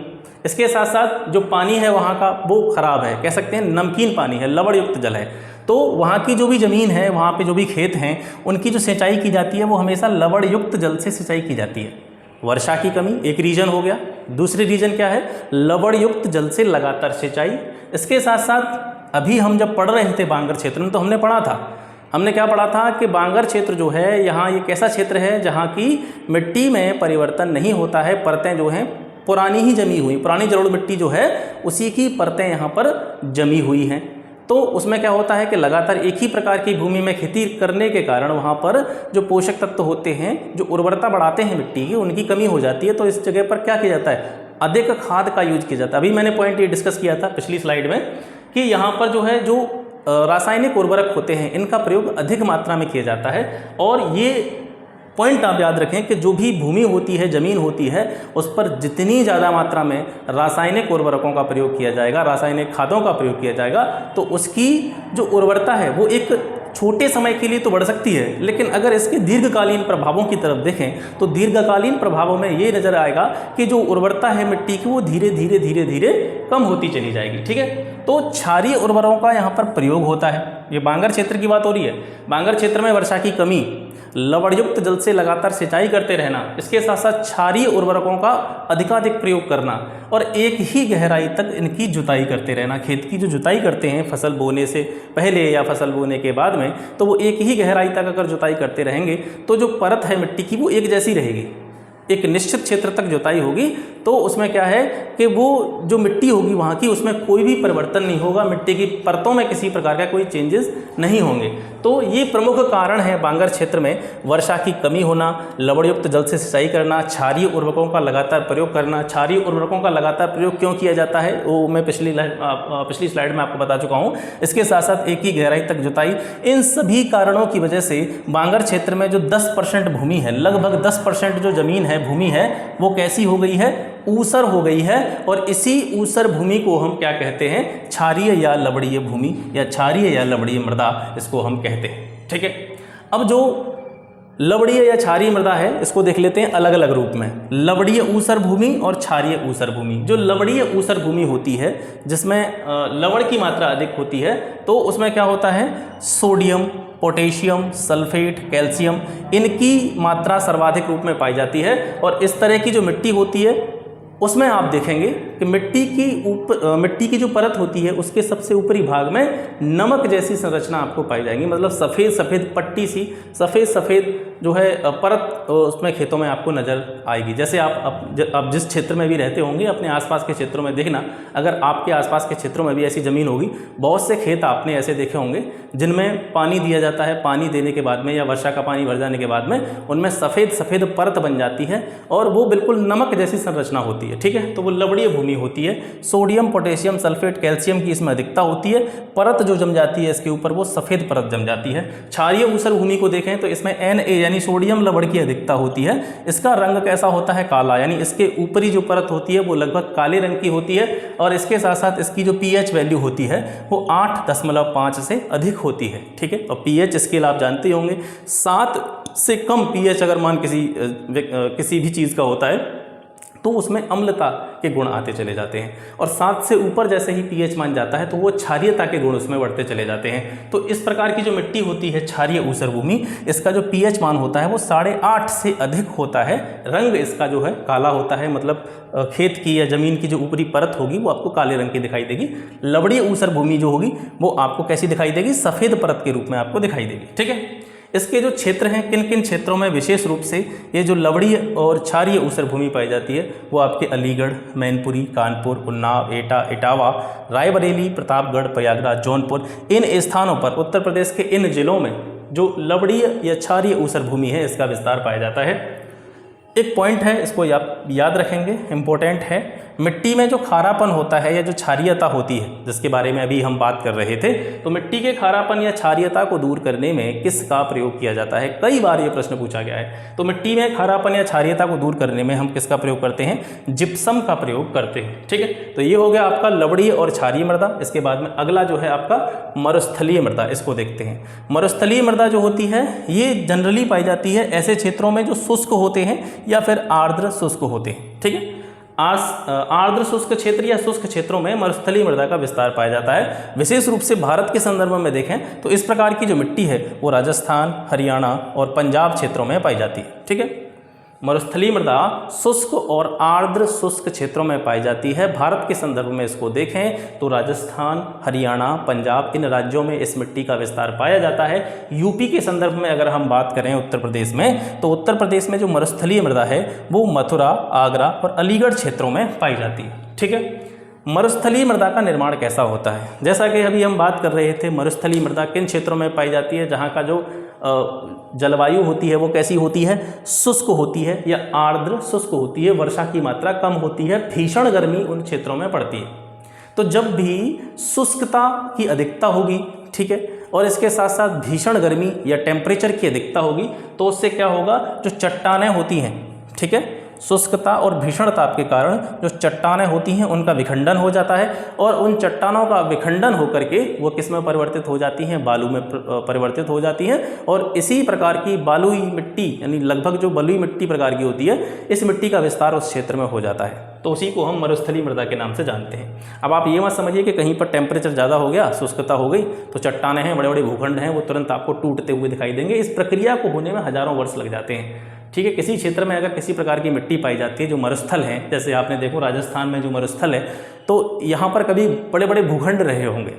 इसके साथ साथ जो पानी है वहाँ का वो खराब है, कह सकते हैं नमकीन पानी है, लवण युक्त जल है। तो वहाँ की जो भी ज़मीन है, वहाँ पे जो भी खेत हैं, उनकी जो सिंचाई की जाती है वो हमेशा लवण युक्त जल से सिंचाई की जाती है। वर्षा की कमी एक रीजन हो गया। दूसरी रीजन क्या है? लवण युक्त जल से लगातार सिंचाई। इसके साथ साथ अभी हम जब पढ़ रहे थे बांगर क्षेत्र में, तो हमने पढ़ा था, हमने क्या पढ़ा था कि बांगर क्षेत्र जो है, यहाँ ये कैसा क्षेत्र है जहाँ की मिट्टी में परिवर्तन नहीं होता है। परतें जो हैं पुरानी ही जमी हुई, पुरानी जलोढ़ मिट्टी जो है उसी की परतें यहाँ पर जमी हुई हैं। तो उसमें क्या होता है कि लगातार एक ही प्रकार की भूमि में खेती करने के कारण वहाँ पर जो पोषक तत्व होते हैं, जो उर्वरता बढ़ाते हैं मिट्टी की, उनकी कमी हो जाती है। तो इस जगह पर क्या किया जाता है? अधिक खाद का यूज किया जाता है। अभी मैंने पॉइंट ये डिस्कस किया था पिछली स्लाइड में कि यहाँ पर जो है जो रासायनिक उर्वरक होते हैं इनका प्रयोग अधिक मात्रा में किया जाता है। और ये पॉइंट आप याद रखें कि जो भी भूमि होती है, ज़मीन होती है, उस पर जितनी ज़्यादा मात्रा में रासायनिक उर्वरकों का प्रयोग किया जाएगा, रासायनिक खादों का प्रयोग किया जाएगा, तो उसकी जो उर्वरता है वो एक छोटे समय के लिए तो बढ़ सकती है, लेकिन अगर इसके दीर्घकालीन प्रभावों की तरफ देखें तो दीर्घकालीन प्रभावों में ये नज़र आएगा कि जो उर्वरता है मिट्टी की वो धीरे धीरे कम होती चली जाएगी। ठीक है, तो क्षारीय उर्वरकों का यहाँ पर प्रयोग होता है। ये बांगर क्षेत्र की बात हो रही है। बांगर क्षेत्र में वर्षा की कमी, लवणयुक्त जल से लगातार सिंचाई करते रहना, इसके साथ साथ क्षारीय उर्वरकों का अधिकाधिक प्रयोग करना और एक ही गहराई तक इनकी जुताई करते रहना। खेत की जो जुताई करते हैं फसल बोने से पहले या फसल बोने के बाद में, तो वो एक ही गहराई तक अगर जुताई करते रहेंगे तो जो परत है मिट्टी की वो एक जैसी रहेगी। एक निश्चित क्षेत्र तक जुताई होगी तो उसमें क्या है कि वो जो मिट्टी होगी वहाँ की, उसमें कोई भी परिवर्तन नहीं होगा, मिट्टी की परतों में किसी प्रकार का कोई चेंजेस नहीं होंगे। तो ये प्रमुख कारण है बांगर क्षेत्र में वर्षा की कमी होना, लवणयुक्त जल से सिंचाई करना, क्षारीय उर्वरकों का लगातार प्रयोग करना। क्षारीय उर्वरकों का लगातार प्रयोग क्यों किया जाता है वो मैं पिछली स्लाइड में आपको बता चुका हूँ। इसके साथ साथ एक ही गहराई तक जुताई, इन सभी कारणों की वजह से बांगर क्षेत्र में जो 10% भूमि है, लगभग 10% जो ज़मीन है, भूमि है, वो कैसी हो गई है? ऊसर हो गई है। और इसी ऊसर भूमि को हम क्या कहते हैं? क्षारीय या लवणीय भूमि या क्षारीय या लवणीय मृदा, इसको हम कहते हैं। ठीक है, अब जो लवणीय या क्षारीय मृदा है इसको देख लेते हैं अलग अलग रूप में, लवणीय ऊसर भूमि और क्षारीय ऊसर भूमि। जो लवणीय ऊसर भूमि होती है जिसमें लवण की मात्रा अधिक होती है, तो उसमें क्या होता है? सोडियम, पोटेशियम, सल्फेट, कैल्शियम, इनकी मात्रा सर्वाधिक रूप में पाई जाती है। और इस तरह की जो मिट्टी होती है उसमें आप देखेंगे कि मिट्टी की जो परत होती है उसके सबसे ऊपरी भाग में नमक जैसी संरचना आपको पाई जाएगी, मतलब सफ़ेद सफ़ेद पट्टी सी, सफ़ेद सफ़ेद जो है परत उसमें खेतों में आपको नज़र आएगी। जैसे आप जिस क्षेत्र में भी रहते होंगे अपने आसपास के क्षेत्रों में देखना, अगर आपके आसपास के क्षेत्रों में भी ऐसी ज़मीन होगी, बहुत से खेत आपने ऐसे देखे होंगे जिनमें पानी दिया जाता है, पानी देने के बाद में या वर्षा का पानी भर जाने के बाद में उनमें सफ़ेद सफ़ेद परत बन जाती है और वो बिल्कुल नमक जैसी संरचना होती है, ठीक है। तो वो लवणीय भूमि होती है, सोडियम, पोटेशियम, सल्फेट, कैल्शियम की इसमें अधिकता होती है, परत जो जम जाती है इसके ऊपर वो सफ़ेद परत जम जाती है। क्षारीय ऊसर भूमि को देखें तो इसमें Na यानी सोडियम लवण की अधिकता होती है। इसका रंग कैसा होता है? काला, यानी इसके ऊपरी जो परत होती है वो लगभग काले रंग की होती है और इसके साथ साथ इसकी जो pH वैल्यू होती है वो 8.5 से अधिक होती है, ठीक है। और pH स्केल आप जानते होंगे, 7 से कम pH अगर मान किसी भी चीज़ का होता है तो उसमें अम्लता के गुण आते चले जाते हैं और 7 से ऊपर जैसे ही pH मान जाता है तो वो क्षारीयता के गुण उसमें बढ़ते चले जाते हैं। तो इस प्रकार की जो मिट्टी होती है क्षारीय ऊसर भूमि, इसका जो pH मान होता है वो 8.5 से अधिक होता है। रंग इसका जो है काला होता है, मतलब खेत की या ज़मीन की जो ऊपरी परत होगी वो आपको काले रंग की दिखाई देगी। लवणीय ऊसर भूमि जो होगी वो आपको कैसी दिखाई देगी? सफ़ेद परत के रूप में आपको दिखाई देगी, ठीक है। इसके जो क्षेत्र हैं, किन किन क्षेत्रों में विशेष रूप से ये जो लवणीय और क्षारीय ऊसर भूमि पाई जाती है वो आपके अलीगढ़, मैनपुरी, कानपुर, उन्नाव, एटा, इटावा, रायबरेली, प्रतापगढ़, प्रयागराज, जौनपुर, इन स्थानों पर उत्तर प्रदेश के इन जिलों में जो लवणीय या क्षारीय ऊसर भूमि है इसका विस्तार पाया जाता है। एक पॉइंट है, इसको याद रखेंगे, इम्पोर्टेंट है। मिट्टी में जो खारापन होता है या जो क्षारीयता होती है जिसके बारे में अभी हम बात कर रहे थे, तो मिट्टी के खारापन या क्षारीयता को दूर करने में किसका प्रयोग किया जाता है? कई बार ये प्रश्न पूछा गया है। तो मिट्टी में खारापन या क्षारीयता को दूर करने में हम किसका प्रयोग करते हैं? जिप्सम का प्रयोग करते हैं, ठीक है। तो ये हो गया आपका लवणीय और क्षारीय मृदा। इसके बाद में अगला जो है आपका मरुस्थलीय मृदा, इसको देखते हैं। मरुस्थलीय मृदा जो होती है ये जनरली पाई जाती है ऐसे क्षेत्रों में जो शुष्क होते हैं या फिर आर्द्र शुष्क होते हैं, ठीक है। आर्द्र शुष्क क्षेत्र या शुष्क क्षेत्रों में मरुस्थलीय मृदा का विस्तार पाया जाता है। विशेष रूप से भारत के संदर्भ में देखें तो इस प्रकार की जो मिट्टी है वो राजस्थान, हरियाणा और पंजाब क्षेत्रों में पाई जाती है, ठीक है। मरुस्थलीय मृदा शुष्क और आर्द्र शुष्क क्षेत्रों में पाई जाती है। भारत के संदर्भ में इसको देखें तो राजस्थान, हरियाणा, पंजाब, इन राज्यों में इस मिट्टी का विस्तार पाया जाता है। यूपी के संदर्भ में अगर हम बात करें उत्तर प्रदेश में, तो उत्तर प्रदेश में जो मरुस्थलीय मृदा है वो मथुरा, आगरा और अलीगढ़ क्षेत्रों में पाई जाती है, ठीक है। मरुस्थलीय मृदा का निर्माण कैसा होता है? जैसा कि अभी हम बात कर रहे थे, मरुस्थलीय मृदा किन क्षेत्रों में पाई जाती है? जहाँ का जो जलवायु होती है वो कैसी होती है? शुष्क होती है या आर्द्र शुष्क होती है। वर्षा की मात्रा कम होती है, भीषण गर्मी उन क्षेत्रों में पड़ती है। तो जब भी शुष्कता की अधिकता होगी, ठीक है, और इसके साथ साथ भीषण गर्मी या टेम्परेचर की अधिकता होगी तो उससे क्या होगा? जो चट्टानें होती हैं, ठीक है, शुष्कता और भीषण ताप के कारण जो चट्टानें होती हैं उनका विखंडन हो जाता है और उन चट्टानों का विखंडन होकर के वो किस में परिवर्तित हो जाती हैं? बालू में परिवर्तित हो जाती हैं। और इसी प्रकार की बालुई मिट्टी, यानी लगभग जो बलुई मिट्टी प्रकार की होती है, इस मिट्टी का विस्तार उस क्षेत्र में हो जाता है। तो उसी को हम मरुस्थलीय मृदा के नाम से जानते हैं। अब आप ये मत समझिए कि कहीं पर टेम्परेचर ज़्यादा हो गया, शुष्कता हो गई, तो चट्टानें हैं, बड़े बड़े भूखंड हैं, वो तुरंत आपको टूटते हुए दिखाई देंगे। इस प्रक्रिया को होने में हज़ारों वर्ष लग जाते हैं, ठीक है। किसी क्षेत्र में अगर किसी प्रकार की मिट्टी पाई जाती है जो मरुस्थल है, जैसे आपने देखो राजस्थान में जो मरुस्थल है, तो यहाँ पर कभी बड़े बड़े भूखंड रहे होंगे,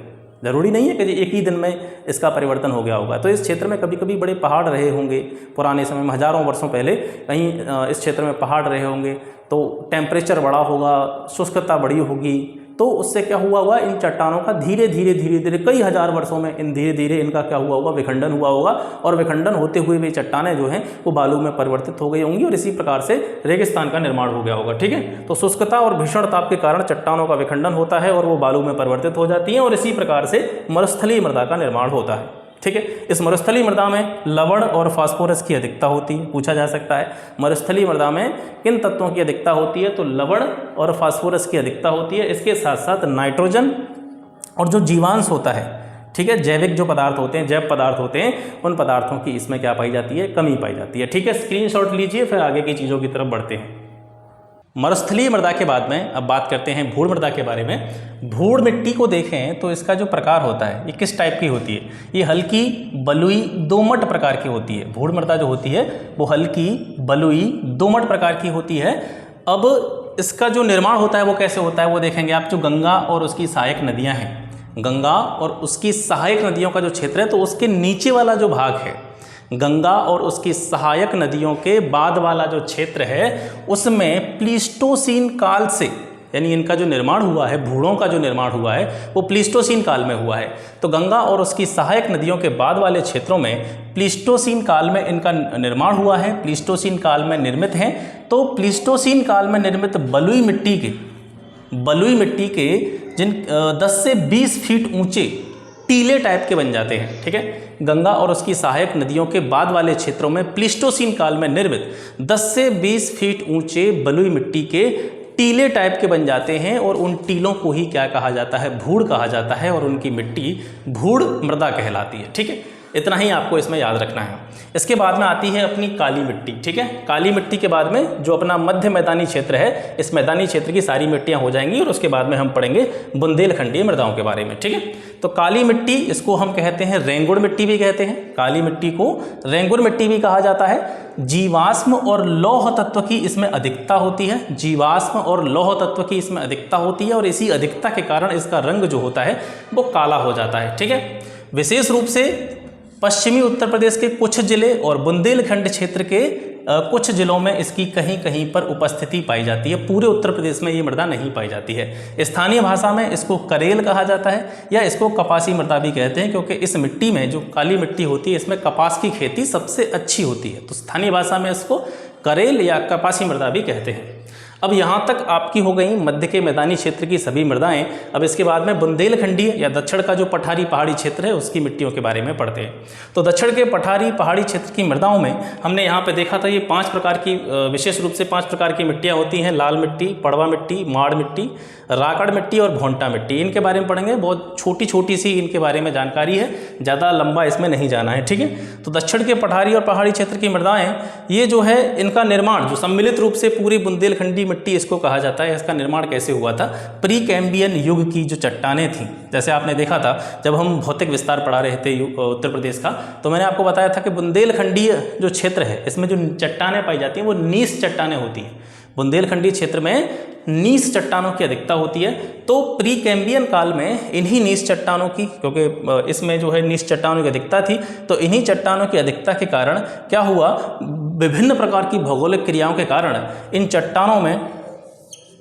ज़रूरी नहीं है कि एक ही दिन में इसका परिवर्तन हो गया होगा। तो इस क्षेत्र में कभी कभी बड़े पहाड़ रहे होंगे, पुराने समय में हज़ारों वर्षों पहले कहीं इस क्षेत्र में पहाड़ रहे होंगे, तो टेम्परेचर बड़ा होगा, शुष्कता बड़ी होगी, तो उससे क्या हुआ होगा? इन चट्टानों का धीरे धीरे कई हज़ार वर्षों में धीरे धीरे इनका क्या हुआ होगा? विखंडन हुआ होगा और विखंडन होते हुए वे चट्टानें जो हैं वो बालू में परिवर्तित हो गई होंगी और इसी प्रकार से रेगिस्तान का निर्माण हो गया होगा, ठीक है। तो शुष्कता और भीषण ताप के कारण चट्टानों का विखंडन होता है और वो बालू में परिवर्तित हो जाती हैं और इसी प्रकार से मरुस्थलीय मृदा का निर्माण होता है, ठीक है। इस मरुस्थलीय मृदा में लवण और फास्फोरस की अधिकता होती है। पूछा जा सकता है मरुस्थलीय मृदा में किन तत्वों की अधिकता होती है? तो लवण और फास्फोरस की अधिकता होती है। इसके साथ साथ नाइट्रोजन और जो जीवांश होता है, ठीक है, जैविक जो पदार्थ होते हैं, जैव पदार्थ होते हैं, उन पदार्थों की इसमें क्या पाई जाती है? कमी पाई जाती है, ठीक है। स्क्रीनशॉट लीजिए, फिर आगे की चीज़ों की तरफ बढ़ते हैं। मरुस्थलीय मृदा के बाद में अब बात करते हैं भूड़ मृदा के बारे में। भूड़ मिट्टी को देखें तो इसका जो प्रकार होता है ये किस टाइप की होती है? ये हल्की बलुई दोमट प्रकार की होती है। भूड़ मृदा जो होती है वो हल्की बलुई दोमट प्रकार की होती है। अब इसका जो निर्माण होता है वो कैसे होता है वो देखेंगे आप। जो गंगा और उसकी सहायक नदियाँ हैं, गंगा और उसकी सहायक नदियों का जो क्षेत्र है, तो उसके नीचे वाला जो भाग है, गंगा और उसकी सहायक नदियों के बाद वाला जो क्षेत्र है उसमें प्लीस्टोसीन काल से, यानी इनका जो निर्माण हुआ है, भूड़ों का जो निर्माण हुआ है वो प्लीस्टोसीन काल में हुआ है। तो गंगा और उसकी सहायक नदियों के बाद वाले क्षेत्रों में प्लीस्टोसीन काल में इनका निर्माण हुआ है, प्लीस्टोसीन काल में निर्मित हैं। तो प्लीस्टोसीन काल में निर्मित बलुई मिट्टी के जिन 10 से 20 फीट ऊंचे टीले टाइप के बन जाते हैं। ठीक है, गंगा और उसकी सहायक नदियों के बाद वाले क्षेत्रों में प्लीस्टोसीन काल में निर्मित 10 से 20 फीट ऊंचे बलुई मिट्टी के टीले टाइप के बन जाते हैं और उन टीलों को ही क्या कहा जाता है, भूड़ कहा जाता है, और उनकी मिट्टी भूड़ मृदा कहलाती है। ठीक है, इतना ही आपको इसमें याद रखना है। इसके बाद में आती है अपनी काली मिट्टी। ठीक है, काली मिट्टी के बाद में जो अपना मध्य मैदानी क्षेत्र है, इस मैदानी क्षेत्र की सारी मिट्टियां हो जाएंगी और उसके बाद में हम पढ़ेंगे बुंदेलखंडीय मृदाओं के बारे में। ठीक है, तो काली मिट्टी, इसको हम कहते हैं रेंगुड़ मिट्टी भी कहते हैं, काली मिट्टी को रेंगुड़ मिट्टी भी कहा जाता है। जीवाश्म और लौह तत्व की इसमें अधिकता होती है, जीवाश्म और लौह तत्व की इसमें अधिकता होती है और इसी अधिकता के कारण इसका रंग जो होता है वो काला हो जाता है। ठीक है, विशेष रूप से पश्चिमी उत्तर प्रदेश के कुछ जिले और बुंदेलखंड क्षेत्र के कुछ जिलों में इसकी कहीं कहीं पर उपस्थिति पाई जाती है। पूरे उत्तर प्रदेश में ये मृदा नहीं पाई जाती है। स्थानीय भाषा में इसको करेल कहा जाता है या इसको कपासी मृदा भी कहते हैं, क्योंकि इस मिट्टी में जो काली मिट्टी होती है इसमें कपास की खेती सबसे अच्छी होती है। तो स्थानीय भाषा में इसको करेल या कपासी मृदा भी कहते हैं। अब यहाँ तक आपकी हो गई मध्य के मैदानी क्षेत्र की सभी मृदाएं। अब इसके बाद में बुंदेलखंडीय या दक्षिण का जो पठारी पहाड़ी क्षेत्र है उसकी मिट्टियों के बारे में पढ़ते हैं। तो दक्षिण के पठारी पहाड़ी क्षेत्र की मृदाओं में हमने यहाँ पे देखा था, ये 5 प्रकार की, विशेष रूप से 5 प्रकार की मिट्टियाँ होती हैं। लाल मिट्टी, पड़वा मिट्टी, माड़ मिट्टी, राकड़ मिट्टी और भोंटा मिट्टी। इनके बारे में पढ़ेंगे, बहुत छोटी छोटी सी इनके बारे में जानकारी है, ज़्यादा लंबा इसमें नहीं जाना है। ठीक है, तो दक्षिण के पठारी और पहाड़ी क्षेत्र की मृदाएं, ये जो है इनका निर्माण जो सम्मिलित रूप से पूरी बुंदेलखंडी मिट्टी इसको कहा जाता है। इसका निर्माण कैसे हुआ था? प्री कैम्बियन युग की जो चट्टानें थीं, जैसे आपने देखा था जब हम भौतिक विस्तार पढ़ा रहे थे उत्तर प्रदेश का, तो मैंने आपको बताया था कि बुंदेलखंडीय जो क्षेत्र है इसमें जो चट्टानें पाई जाती हैं वो नीस चट्टानें होती हैं। बुंदेलखंडी क्षेत्र में नीस चट्टानों की अधिकता होती है। तो प्री कैम्बियन काल में इन्हीं नीस चट्टानों की, क्योंकि इसमें जो है नीस चट्टानों की अधिकता थी, तो इन्हीं चट्टानों की अधिकता के कारण क्या हुआ, विभिन्न प्रकार की भौगोलिक क्रियाओं के कारण इन चट्टानों में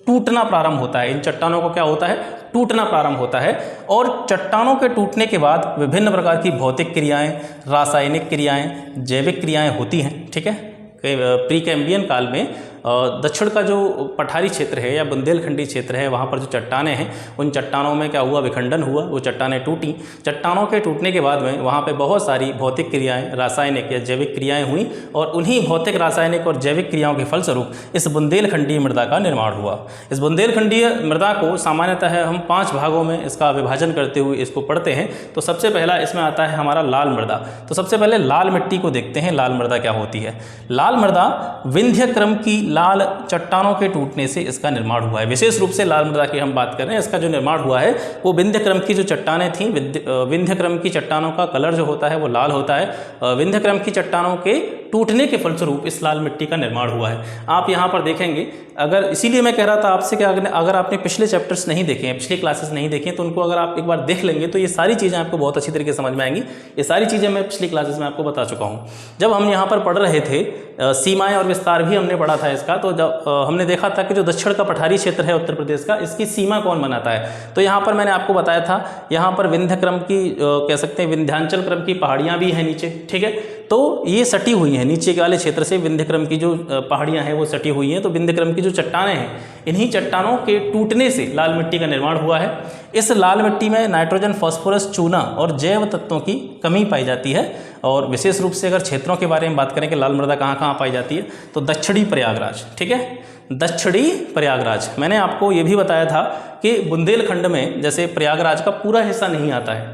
टूटना प्रारंभ होता है। इन चट्टानों को क्या होता है, टूटना प्रारंभ होता है। और चट्टानों के टूटने के बाद विभिन्न प्रकार की भौतिक क्रियाएं, रासायनिक क्रियाएं, जैविक क्रियाएं होती हैं। ठीक है, प्री कैम्बियन काल में दक्षिण का जो पठारी क्षेत्र है या बुंदेलखंडी क्षेत्र है, वहाँ पर जो चट्टानें हैं उन चट्टानों में क्या हुआ, विखंडन हुआ, वो चट्टानें टूटी। चट्टानों के टूटने के बाद में वहाँ पे बहुत सारी भौतिक क्रियाएं, रासायनिक या जैविक क्रियाएं हुई और उन्हीं भौतिक, रासायनिक और जैविक क्रियाओं के फलस्वरूप इस बुंदेलखंडीय मृदा का निर्माण हुआ। इस बुंदेलखंडीय मृदा को सामान्यतः हम 5 भागों में इसका विभाजन करते हुए इसको पढ़ते हैं। तो सबसे पहला इसमें आता है हमारा लाल मृदा। तो सबसे पहले लाल मिट्टी को देखते हैं, लाल मृदा क्या होती है। लाल मृदा विंध्य क्रम की लाल चट्टानों के टूटने से इसका निर्माण हुआ है। विशेष रूप से लाल मृदा की हम बात कर रहे हैं, इसका जो निर्माण हुआ है वो विंध्य क्रम की जो चट्टानें थीं, विंध्य क्रम की चट्टानों का कलर जो होता है वो लाल होता है। विंध्य क्रम की चट्टानों के टूटने के फलस्वरूप इस लाल मिट्टी का निर्माण हुआ है। आप यहाँ पर देखेंगे, अगर इसीलिए मैं कह रहा था आपसे कि अगर आपने पिछले चैप्टर्स नहीं देखे हैं, पिछली क्लासेस नहीं देखे हैं, तो उनको अगर आप एक बार देख लेंगे तो ये सारी चीज़ें आपको बहुत अच्छी तरीके से समझ में आएंगी। ये सारी चीज़ें मैं पिछली क्लासेस में आपको बता चुका हूँ। जब हम यहाँ पर पढ़ रहे थे, सीमाएं और विस्तार भी हमने पढ़ा था इसका, तो जब हमने देखा था कि जो दक्षिण का पठारी क्षेत्र है उत्तर प्रदेश का, इसकी सीमा कौन बनाता है। तो यहाँ पर मैंने आपको बताया था, यहाँ पर विंध्य क्रम की कह सकते हैं विंध्यांचल क्रम की पहाड़ियाँ भी हैं नीचे। ठीक है, तो ये सटी हुई हैं, नीचे वाले क्षेत्र से विंध्य क्रम की जो पहाड़ियाँ हैं वो सटी हुई हैं। तो विंध्य क्रम की जो चट्टानें हैं, इन्हीं चट्टानों के टूटने से लाल मिट्टी का निर्माण हुआ है। इस लाल मिट्टी में नाइट्रोजन, फास्फोरस, चूना और जैव तत्वों की कमी पाई जाती है। और विशेष रूप से अगर क्षेत्रों के बारे में बात करें कि लाल मृदा कहाँ कहाँ पाई जाती है, तो दक्षिणी प्रयागराज। ठीक है, दक्षिणी प्रयागराज। मैंने आपको ये भी बताया था कि बुंदेलखंड में जैसे प्रयागराज का पूरा हिस्सा नहीं आता है,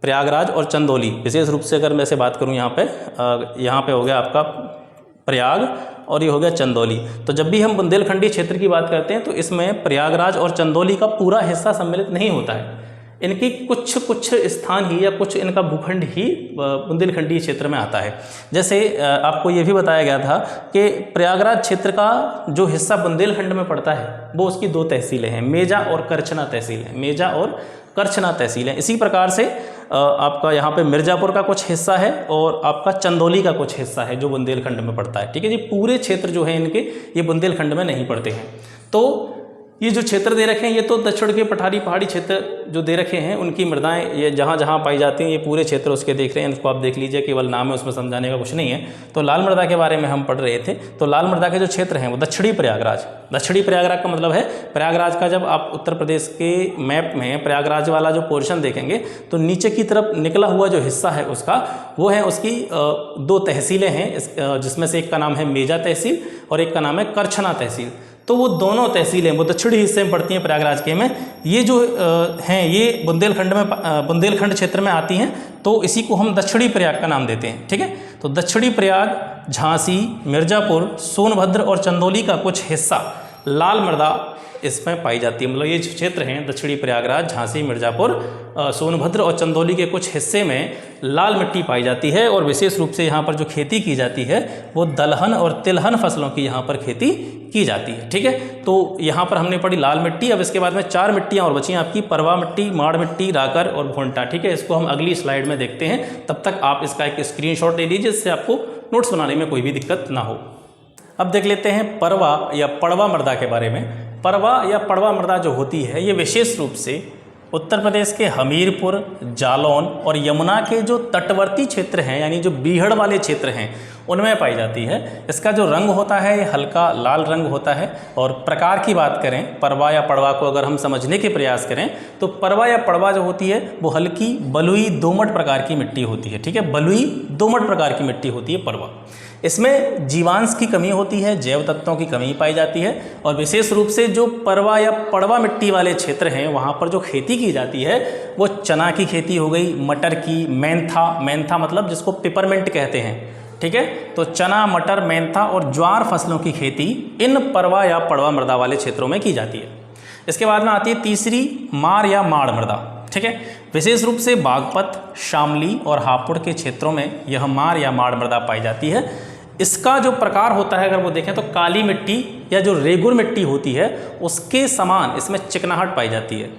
प्रयागराज और चंदौली, विशेष रूप से अगर मैं से बात करूं यहाँ पे हो गया आपका प्रयाग और ये हो गया चंदौली। तो जब भी हम बुंदेलखंडी क्षेत्र की बात करते हैं तो इसमें प्रयागराज और चंदौली का पूरा हिस्सा सम्मिलित नहीं होता है। इनकी कुछ स्थान ही या कुछ इनका भूखंड ही बुंदेलखंडी क्षेत्र में आता है। जैसे आपको ये भी बताया गया था कि प्रयागराज क्षेत्र का जो हिस्सा बुंदेलखंड में पड़ता है वो उसकी 2 तहसीलें हैं, मेजा और करछना तहसील है। मेजा और करछना तहसील हैं। इसी प्रकार से आपका यहाँ पे मिर्ज़ापुर का कुछ हिस्सा है और आपका चंदौली का कुछ हिस्सा है जो बुंदेलखंड में पड़ता है। ठीक है जी, पूरे क्षेत्र जो है इनके ये बुंदेलखंड में नहीं पड़ते हैं। तो ये जो क्षेत्र दे रखे हैं ये तो दक्षिण के पहाड़ी क्षेत्र जो दे रखे हैं उनकी मृदाएं ये जहाँ जहाँ पाई जाती हैं ये पूरे क्षेत्र उसके देख रहे हैं। इसको आप देख लीजिए, केवल नाम है, उसमें समझाने का कुछ नहीं है। तो लाल मृदा के बारे में हम पढ़ रहे थे। तो लाल मृदा के जो क्षेत्र हैं वो दक्षिणी प्रयागराज का मतलब है प्रयागराज का। जब आप उत्तर प्रदेश के मैप में प्रयागराज वाला जो पोर्शन देखेंगे तो नीचे की तरफ निकला हुआ जो हिस्सा है उसका वो है उसकी 2 तहसीलें हैं, जिसमें से एक का नाम है मेजा तहसील और एक का नाम है करछना तहसील। तो वो दोनों तहसीलें वो दक्षिणी हिस्से में पड़ती हैं प्रयागराज के में। ये जो हैं ये बुंदेलखंड क्षेत्र में आती हैं, तो इसी को हम दक्षिणी प्रयाग का नाम देते हैं। ठीक है, तो दक्षिणी प्रयाग, झांसी, मिर्ज़ापुर, सोनभद्र और चंदौली का कुछ हिस्सा लाल मृदा इसमें पाई जाती है। मतलब ये जो क्षेत्र हैं दक्षिणी प्रयागराज, झांसी, मिर्ज़ापुर, सोनभद्र और चंदौली के कुछ हिस्से में लाल मिट्टी पाई जाती है। और विशेष रूप से यहाँ पर जो खेती की जाती है वो दलहन और तिलहन फसलों की यहाँ पर खेती की जाती है। ठीक है, तो यहाँ पर हमने पढ़ी लाल मिट्टी। अब इसके बाद में 4 मिट्टियाँ और बची हैं आपकी, परवा मिट्टी, माड़ मिट्टी, राकर और भोंटा। ठीक है, इसको हम अगली स्लाइड में देखते हैं। तब तक आप इसका एक स्क्रीनशॉट ले लीजिए जिससे आपको नोट्स बनाने में कोई भी दिक्कत ना हो। अब देख लेते हैं परवा या पड़वा मृदा के बारे में। परवा या पड़वा मृदा जो होती है ये विशेष रूप से उत्तर प्रदेश के हमीरपुर, जालौन और यमुना के जो तटवर्ती क्षेत्र हैं यानी जो बीहड़ वाले क्षेत्र हैं उनमें पाई जाती है। इसका जो रंग होता है ये हल्का लाल रंग होता है। और प्रकार की बात करें परवा या पड़वा को अगर हम समझने के प्रयास करें तो परवा या पड़वा जो होती है वो हल्की बलुई दोमट प्रकार की मिट्टी होती है। ठीक है, बलुई दोमट प्रकार की मिट्टी होती है परवा। इसमें जीवांश की कमी होती है, जैव तत्वों की कमी पाई जाती है। और विशेष रूप से जो परवा या पड़वा मिट्टी वाले क्षेत्र हैं वहाँ पर जो खेती की जाती है वो चना की खेती हो गई, मटर की, मेंथा मतलब जिसको पिपरमिंट कहते हैं। ठीक है, तो चना, मटर, मेंथा और ज्वार फसलों की खेती इन परवा या पड़वा मृदा वाले क्षेत्रों में की जाती है। इसके बाद में आती है तीसरी मार या माड़ मृदा। ठीक है, विशेष रूप से बागपत, शामली और हापुड़ के क्षेत्रों में यह मार या माड़ मृदा पाई जाती है। इसका जो प्रकार होता है अगर वो देखें तो काली मिट्टी या जो रेगुर मिट्टी होती है उसके समान इसमें चिकनाहट पाई जाती है।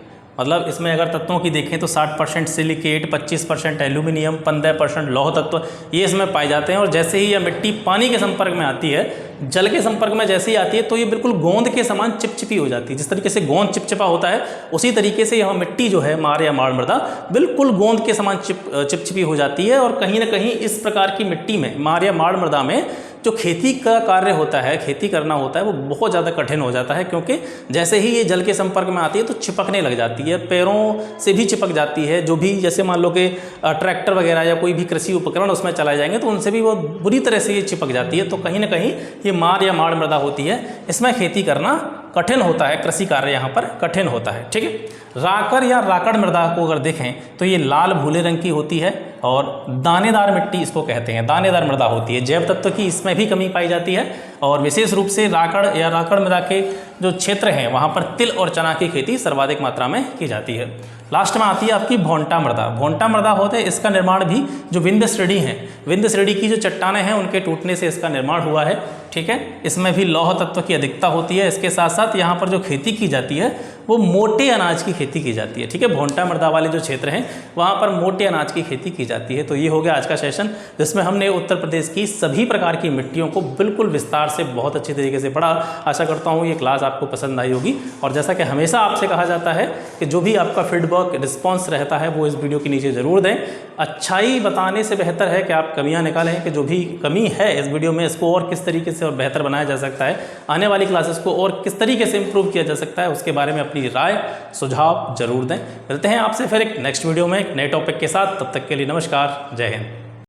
मतलब इसमें अगर तत्वों की देखें तो 60% सिलिकेट, 25% एल्यूमिनियम, 15% लौह तत्व ये इसमें पाए जाते हैं। और जैसे ही यह मिट्टी पानी के संपर्क में आती है, जल के संपर्क में जैसे ही आती है तो ये बिल्कुल गोंद के समान चिपचिपी हो जाती है। जिस तरीके से गोंद चिपचिपा होता है उसी तरीके से यह मिट्टी जो है मार या माड़ मृदा बिल्कुल गोंद के समान चिपचिपी हो जाती है। और कहीं ना कहीं इस प्रकार की मिट्टी में मार या माड़ मृदा में जो खेती का कार्य होता है, खेती करना होता है वो बहुत ज़्यादा कठिन हो जाता है, क्योंकि जैसे ही ये जल के संपर्क में आती है तो चिपकने लग जाती है, पैरों से भी चिपक जाती है। जो भी जैसे मान लो कि ट्रैक्टर वगैरह या कोई भी कृषि उपकरण उसमें चलाए जाएंगे तो उनसे भी वो बुरी तरह से ये चिपक जाती है। तो कहीं ना कहीं ये मार या माड़ मृदा होती है, इसमें खेती करना कठिन होता है, कृषि कार्य यहाँ पर कठिन होता है। ठीक है, राकर या राकड़ मृदा को अगर देखें तो ये लाल भूले रंग की होती है और दानेदार मिट्टी इसको कहते हैं, दानेदार मृदा होती है। जैव तत्व की इसमें भी कमी पाई जाती है। और विशेष रूप से राकड़ या राकड़ मृदा के जो क्षेत्र हैं वहाँ पर तिल और चना की खेती सर्वाधिक मात्रा में की जाती है। लास्ट में आती है आपकी भोंटा मृदा। भोंटा मृदा होते हैं, इसका निर्माण भी जो विंध्य श्रेणी है, विंध्य श्रेणी की जो चट्टानें हैं उनके टूटने से इसका निर्माण हुआ है। ठीक है, इसमें भी लौह तत्व की अधिकता होती है। इसके साथ साथ यहाँ पर जो खेती की जाती है वो मोटे अनाज की खेती की जाती है। ठीक है, भोंटा मृदा वाले जो क्षेत्र हैं वहाँ पर मोटे अनाज की खेती की जाती है। तो ये हो गया आज का सेशन, जिसमें हमने उत्तर प्रदेश की सभी प्रकार की मिट्टियों को बिल्कुल विस्तार से बहुत अच्छे तरीके से पढ़ा। आशा करता हूँ ये क्लास आपको पसंद आई होगी। और जैसा कि हमेशा आपसे कहा जाता है कि जो भी आपका फीडबैक रिस्पॉन्स रहता है वो इस वीडियो के नीचे ज़रूर दें। अच्छाई बताने से बेहतर है कि आप कमियाँ निकालें कि जो भी कमी है इस वीडियो में इसको और किस तरीके से और बेहतर बनाया जा सकता है, आने वाली क्लासेस को और किस तरीके से इम्प्रूव किया जा सकता है, उसके बारे में अपनी राय सुझाव जरूर दें। मिलते हैं आपसे फिर एक नेक्स्ट वीडियो में एक नए टॉपिक के साथ। तब तक के लिए नमस्कार, जय हिंद।